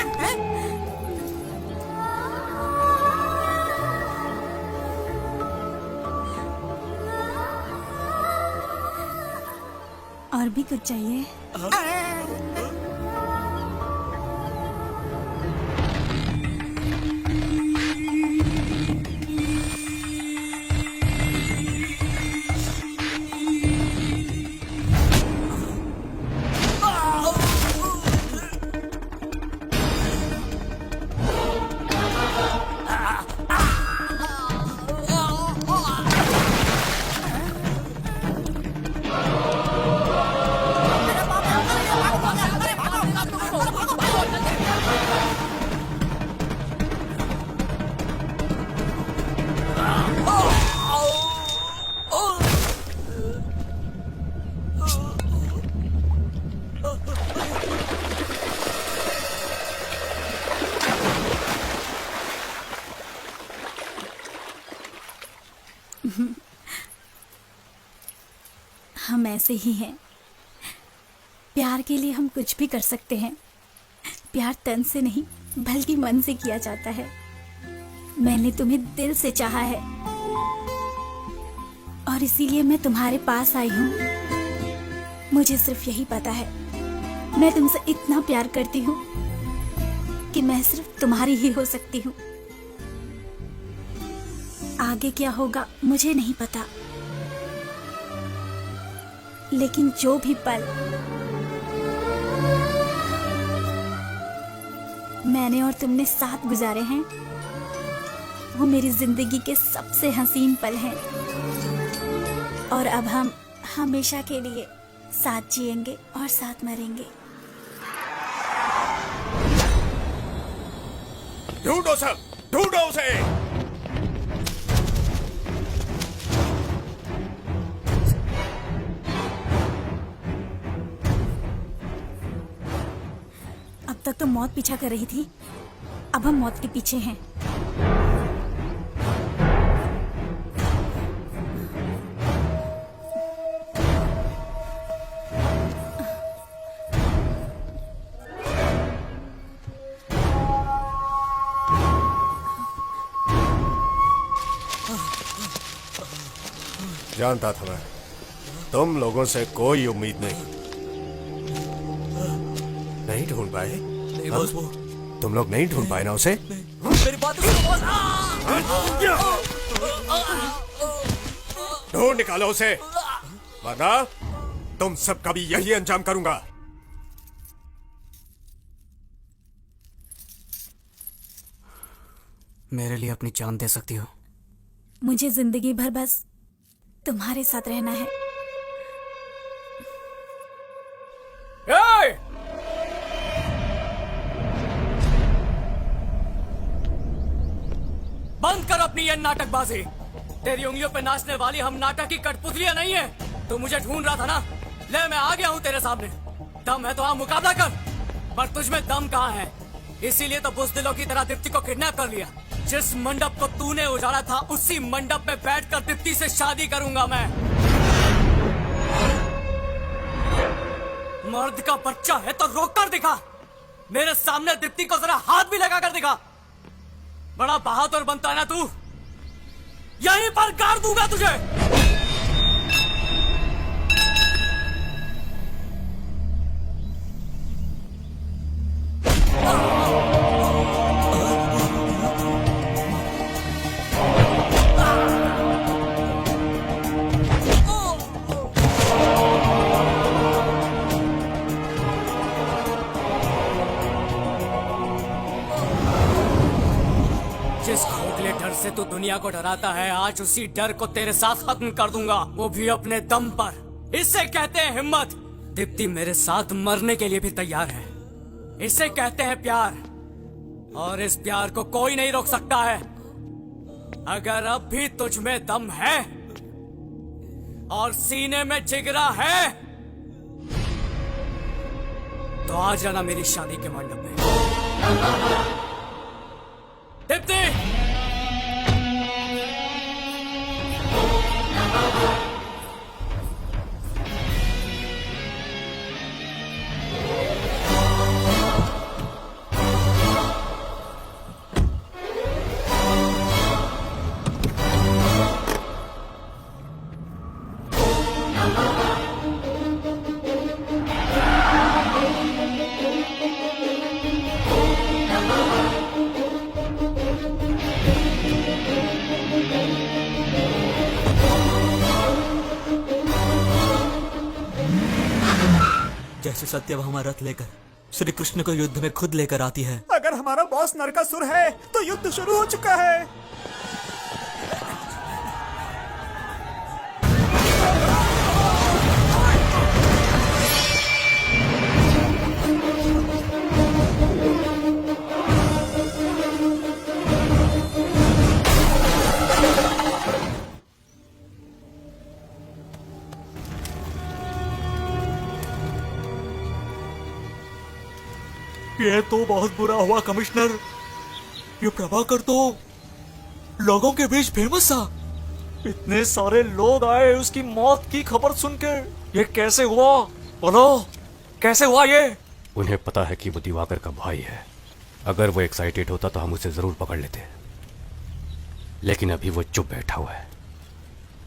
और भी कुछ चाहिए? हम ऐसे ही हैं। प्यार के लिए हम कुछ भी कर सकते हैं। प्यार तन से नहीं बल्कि मन से किया जाता है। मैंने तुम्हें दिल से चाहा है और इसीलिए मैं तुम्हारे पास आई हूँ। मुझे सिर्फ यही पता है, मैं तुमसे इतना प्यार करती हूँ कि मैं सिर्फ तुम्हारी ही हो सकती हूँ। आगे क्या होगा मुझे नहीं पता, लेकिन जो भी पल मैंने और तुमने साथ गुजारे हैं वो मेरी जिंदगी के सबसे हसीन पल हैं। और अब हम हमेशा के लिए साथ जिएंगे और साथ मरेंगे। ढूंढो सब, ढूंढो उसे। अब तक तो मौत पीछा कर रही थी, अब हम मौत के पीछे हैं। जानता था मैं, तुम लोगों से कोई उम्मीद नहीं ढूंढ पाए। नहीं बॉस, वो तुम लोग नहीं ढूंढ पाए ना उसे। मेरी बात सुनो बॉस। ढूंढ निकालो उसे, वरना तुम सबका भी यही अंजाम करूंगा। मेरे लिए अपनी जान दे सकती हो। मुझे जिंदगी भर बस तुम्हारे साथ रहना है। बंद कर अपनी ये नाटकबाजी। तेरी उंगलियों पे नाचने वाली हम नाटक की कठपुतलियां नहीं है। तू मुझे ढूंढ रहा था ना, ले मैं आ गया हूँ तेरे सामने। दम है तो हाँ मुकाबला कर, पर तुझमें दम कहाँ है? इसीलिए तो बुज़दिलों की तरह दीप्ति को किडनैप कर लिया। जिस मंडप को तूने उजाड़ा था उसी मंडप में बैठकर दीप्ति से शादी करूंगा मैं। मर्द का बच्चा है तो रोक कर दिखा। मेरे सामने दीप्ति को जरा हाथ भी लगा कर दिखा। बड़ा बहादुर बनता है ना तू, यहीं पर गाड़ दूंगा तुझे। जिस खोखले डर से तू दुनिया को डराता है, आज उसी डर को तेरे साथ खत्म कर दूंगा, वो भी अपने दम पर। इससे कहते हैं हिम्मत। दीप्ति मेरे साथ मरने के लिए भी तैयार है। इसे कहते हैं प्यार, और इस प्यार को कोई नहीं रोक सकता है। अगर अब भी तुझ में दम है और सीने में जिगरा है तो आ जाना मेरी शादी के मंडप में। दीप्ति! जैसे सत्यभामा रथ लेकर श्री कृष्ण को युद्ध में खुद लेकर आती है। अगर हमारा बॉस नरकासुर है तो युद्ध शुरू हो चुका है। ये तो बहुत बुरा हुआ कमिश्नर। ये प्रभाकर तो लोगों के बीच फेमस था, इतने सारे लोग आए उसकी मौत की खबर सुनकर। ये कैसे हुआ? बोलो, कैसे हुआ ये? उन्हें पता है कि वो दिवाकर का भाई है। अगर वो एक्साइटेड होता तो हम उसे जरूर पकड़ लेते, लेकिन अभी वो चुप बैठा हुआ है,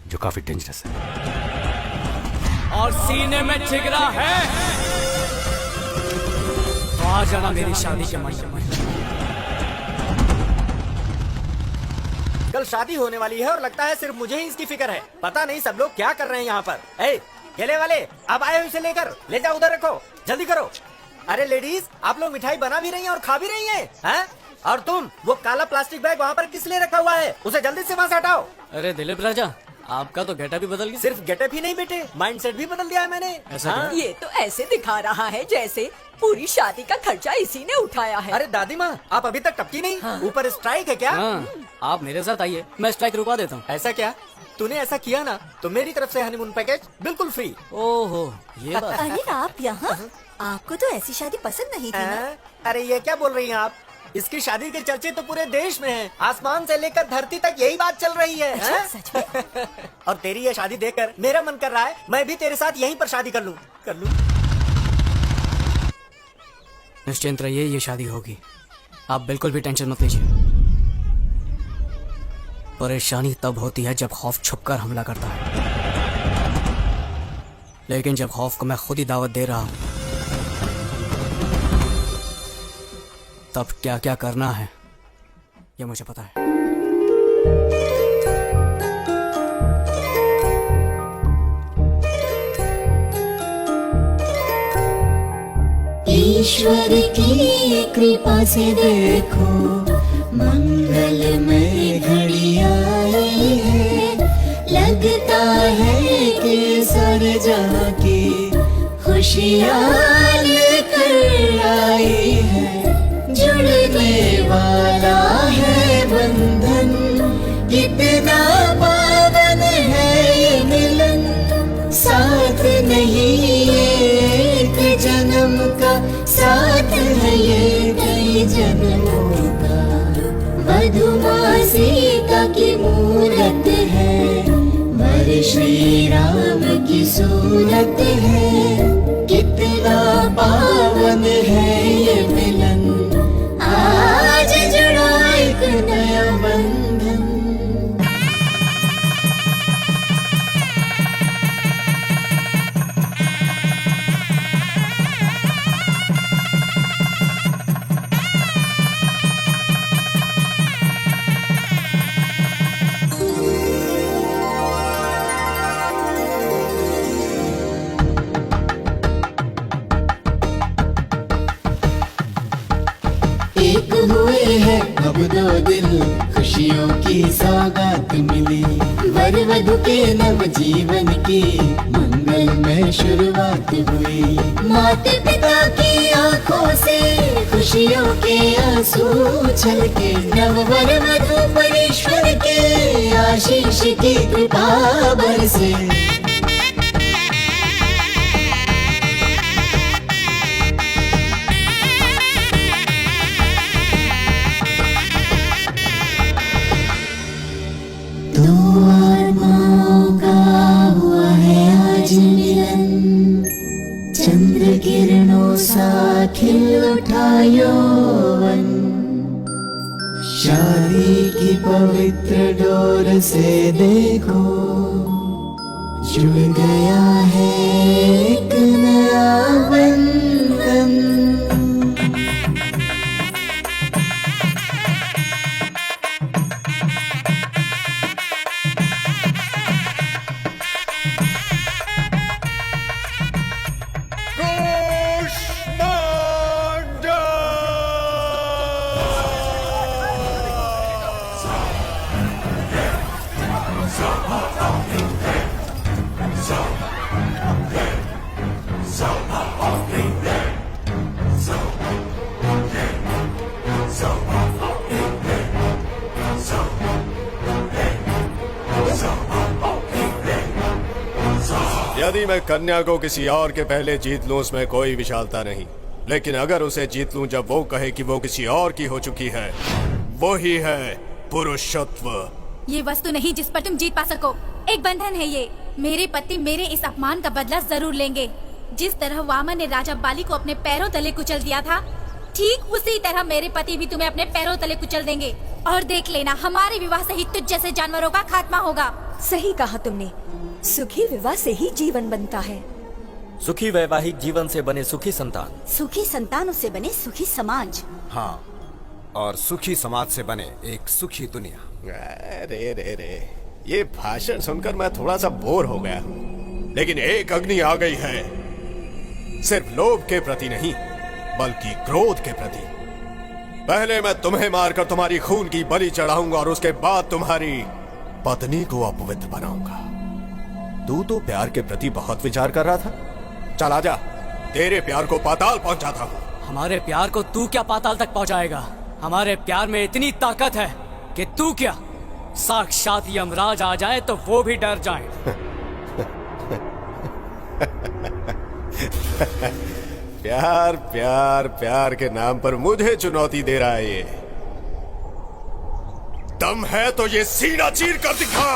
जो काफी डेंजरस है। और सीने में जिगरा है तो आ जाना मेरी शादी के मंडप में। कल शादी होने वाली है और लगता है सिर्फ मुझे ही इसकी फिक्र है। पता नहीं सब लोग क्या कर रहे हैं यहाँ पर। ए, केले वाले, अब आए हो इसे लेकर, ले जाओ उधर रखो, जल्दी करो। अरे लेडीज, आप लोग मिठाई बना भी रही हैं और खा भी रही हैं, हैं? और तुम वो काला प्लास्टिक बैग वहाँ पर किस लिए रखा हुआ है? उसे जल्दी से वहाँ से हटाओ। अरे दिलीप राजा, आपका तो गेटअप भी बदल गया। सिर्फ गेटअप ही नहीं बेटे, माइंडसेट भी बदल दिया है मैंने। ऐसा हाँ? ये तो ऐसे दिखा रहा है जैसे पूरी शादी का खर्चा इसी ने उठाया है। अरे दादी माँ, आप अभी तक टपकी नहीं। हाँ। ऊपर स्ट्राइक है क्या? हाँ, आप मेरे साथ आइए, मैं स्ट्राइक रुकवा देता हूँ। ऐसा क्या? तूने ऐसा किया ना तो मेरी तरफ से हनीमून पैकेज बिल्कुल फ्री। ओहो, ये बात। अरे आप यहाँ? आपको तो ऐसी शादी पसंद नहीं थी ना? अरे ये क्या बोल रही हैं आप? इसकी शादी के चर्चे तो पूरे देश में हैं। आसमान से लेकर धरती तक यही बात चल रही है। अच्छा, सच में? और तेरी ये शादी देखकर मेरा मन कर रहा है मैं भी तेरे साथ यहीं पर शादी कर लूं। निश्चिंत रहिए, ये शादी होगी। आप बिल्कुल भी टेंशन मत लीजिए। परेशानी तब होती है जब खौफ छुपकर हमला करता है, लेकिन जब खौफ को मैं खुद ही दावत दे रहा हूं, तब क्या क्या करना है ये मुझे पता है। ईश्वर की कृपा से देखो मंगलमय घड़ी आई है। लगता है कि सारे जहां की खुशियां लेकर आई है। जुड़ने वाला है बंधन, कितना पावन है ये मिलन। साथ नहीं एक जन्म का, साथ है ये कई जन्मों का। मधुमासी का की मूरत है, वर श्री राम की सूरत है। कितना पावन है ये मिलन, आज जुड़ा एक नया बंधन। एक हुए हैं अब दो दिल, खुशियों की सौगात मिली। वर वधु के नव जीवन की मंगलमय शुरुआत हुई। माता पिता की आंखों से खुशियों के आंसू छलके। नव वर वधु परमेश्वर के आशीष की कृपा बरसे। चंद्र किरणों सा खिल उठा यौवन। शादी की पवित्र डोर से देखो जुड़ गया है एक नया बंधन। यदि मैं कन्या को किसी और के पहले जीत लूं उसमें कोई विशालता नहीं, लेकिन अगर उसे जीत लूं जब वो कहे कि वो किसी और की हो चुकी है, वो ही है पुरुषत्व। ये वस्तु नहीं जिस पर तुम जीत पा सको। एक बंधन है ये। मेरे पति मेरे इस अपमान का बदला जरूर लेंगे। जिस तरह वामन ने राजा बाली को अपने पैरों तले कुचल दिया था, ठीक उसी तरह मेरे पति भी तुम्हें अपने पैरों तले कुचल देंगे। और देख लेना, हमारे विवाह से ही तुझ जैसे जानवरों का खात्मा होगा। सही कहा तुमने। सुखी विवाह से ही जीवन बनता है। सुखी वैवाहिक जीवन से बने सुखी संतान, सुखी संतानों से बने सुखी समाज। हाँ, और सुखी समाज से बने एक सुखी दुनिया। रे रे रे, ये भाषण सुनकर मैं थोड़ा सा बोर हो गया हूँ। लेकिन एक अग्नि आ गई है, सिर्फ लोभ के प्रति नहीं बल्कि क्रोध के प्रति। पहले मैं तुम्हें मारकर तुम्हारी खून की बलि चढ़ाऊंगा और उसके बाद तुम्हारी पत्नी को अपवित्र बनाऊंगा। तू तो प्यार के प्रति बहुत विचार कर रहा था। चल आजा, तेरे प्यार को पाताल पहुंचाता हूँ। हमारे प्यार को तू क्या पाताल तक पहुंचाएगा? हमारे प्यार में इतनी ताकत है कि तू क्या, साक्षात यमराज आ जाए तो वो भी डर जाए। प्यार प्यार प्यार के नाम पर मुझे चुनौती दे रहा है ये। दम है तो ये सीना चीर कर दिखा।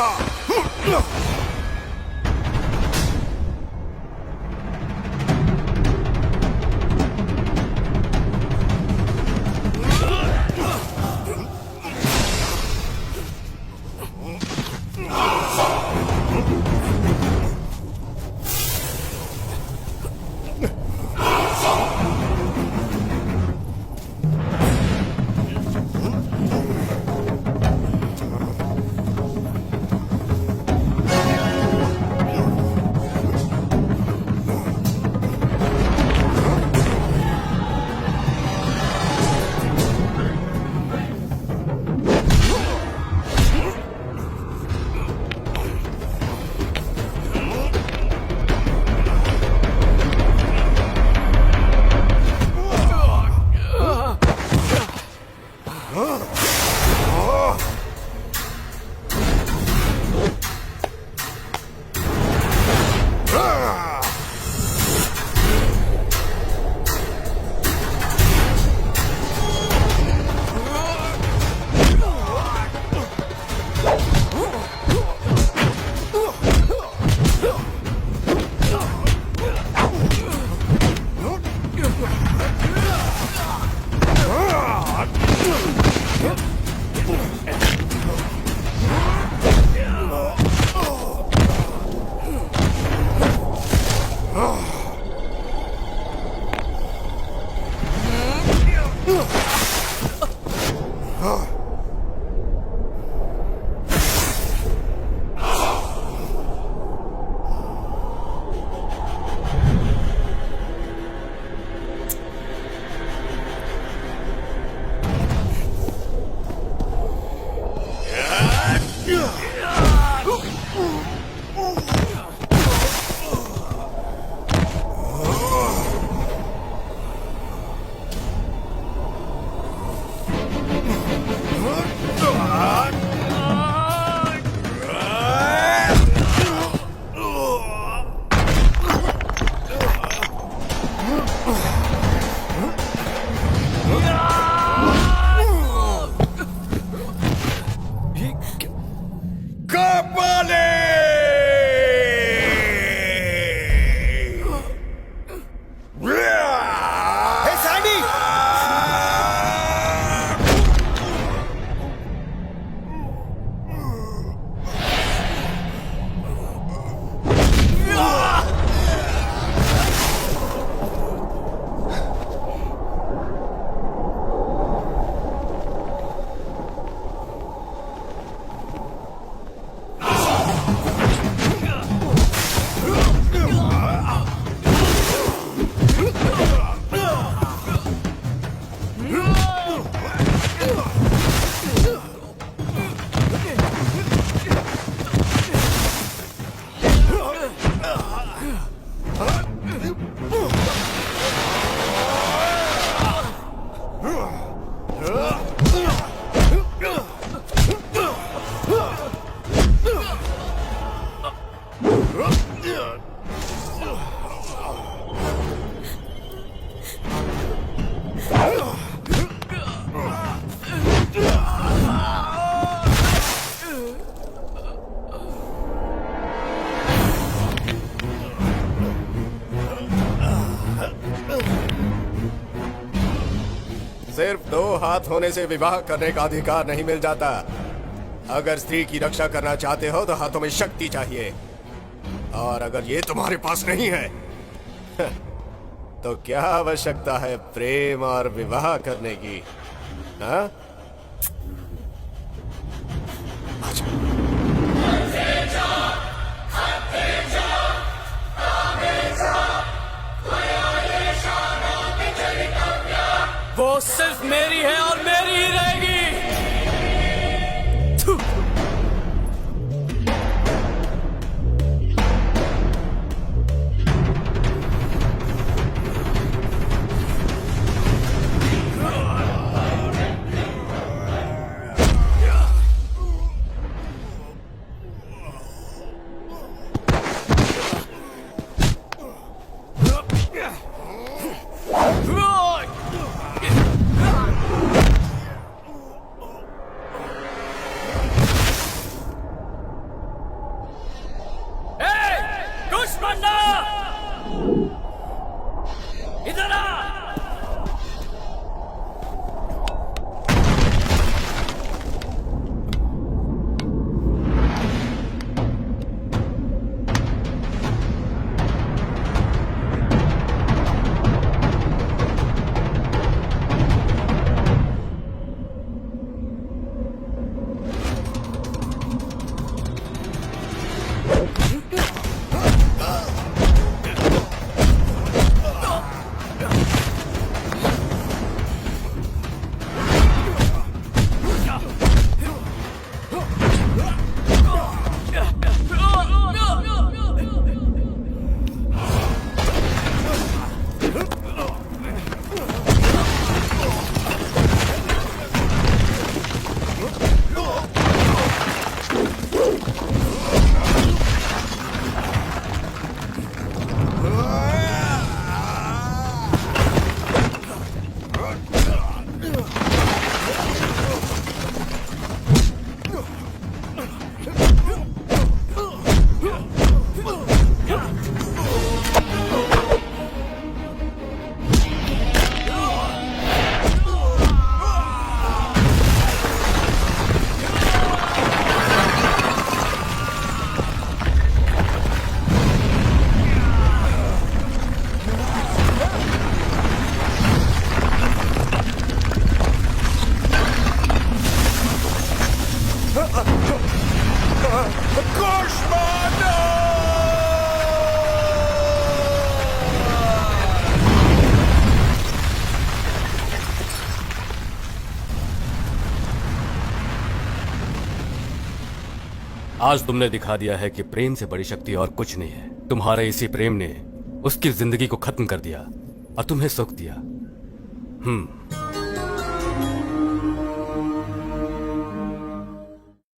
सिर्फ 2 हाथ होने से विवाह करने का अधिकार नहीं मिल जाता। अगर स्त्री की रक्षा करना चाहते हो तो हाथों में शक्ति चाहिए, और अगर ये तुम्हारे पास नहीं है तो क्या आवश्यकता है प्रेम और विवाह करने की? हाँ? वो सिर्फ मेरी है और मेरी ही रहेगी। थू। इधर आ। आज तुमने दिखा दिया है कि प्रेम से बड़ी शक्ति और कुछ नहीं है। तुम्हारे इसी प्रेम ने उसकी जिंदगी को खत्म कर दिया और तुम्हें सुख दिया।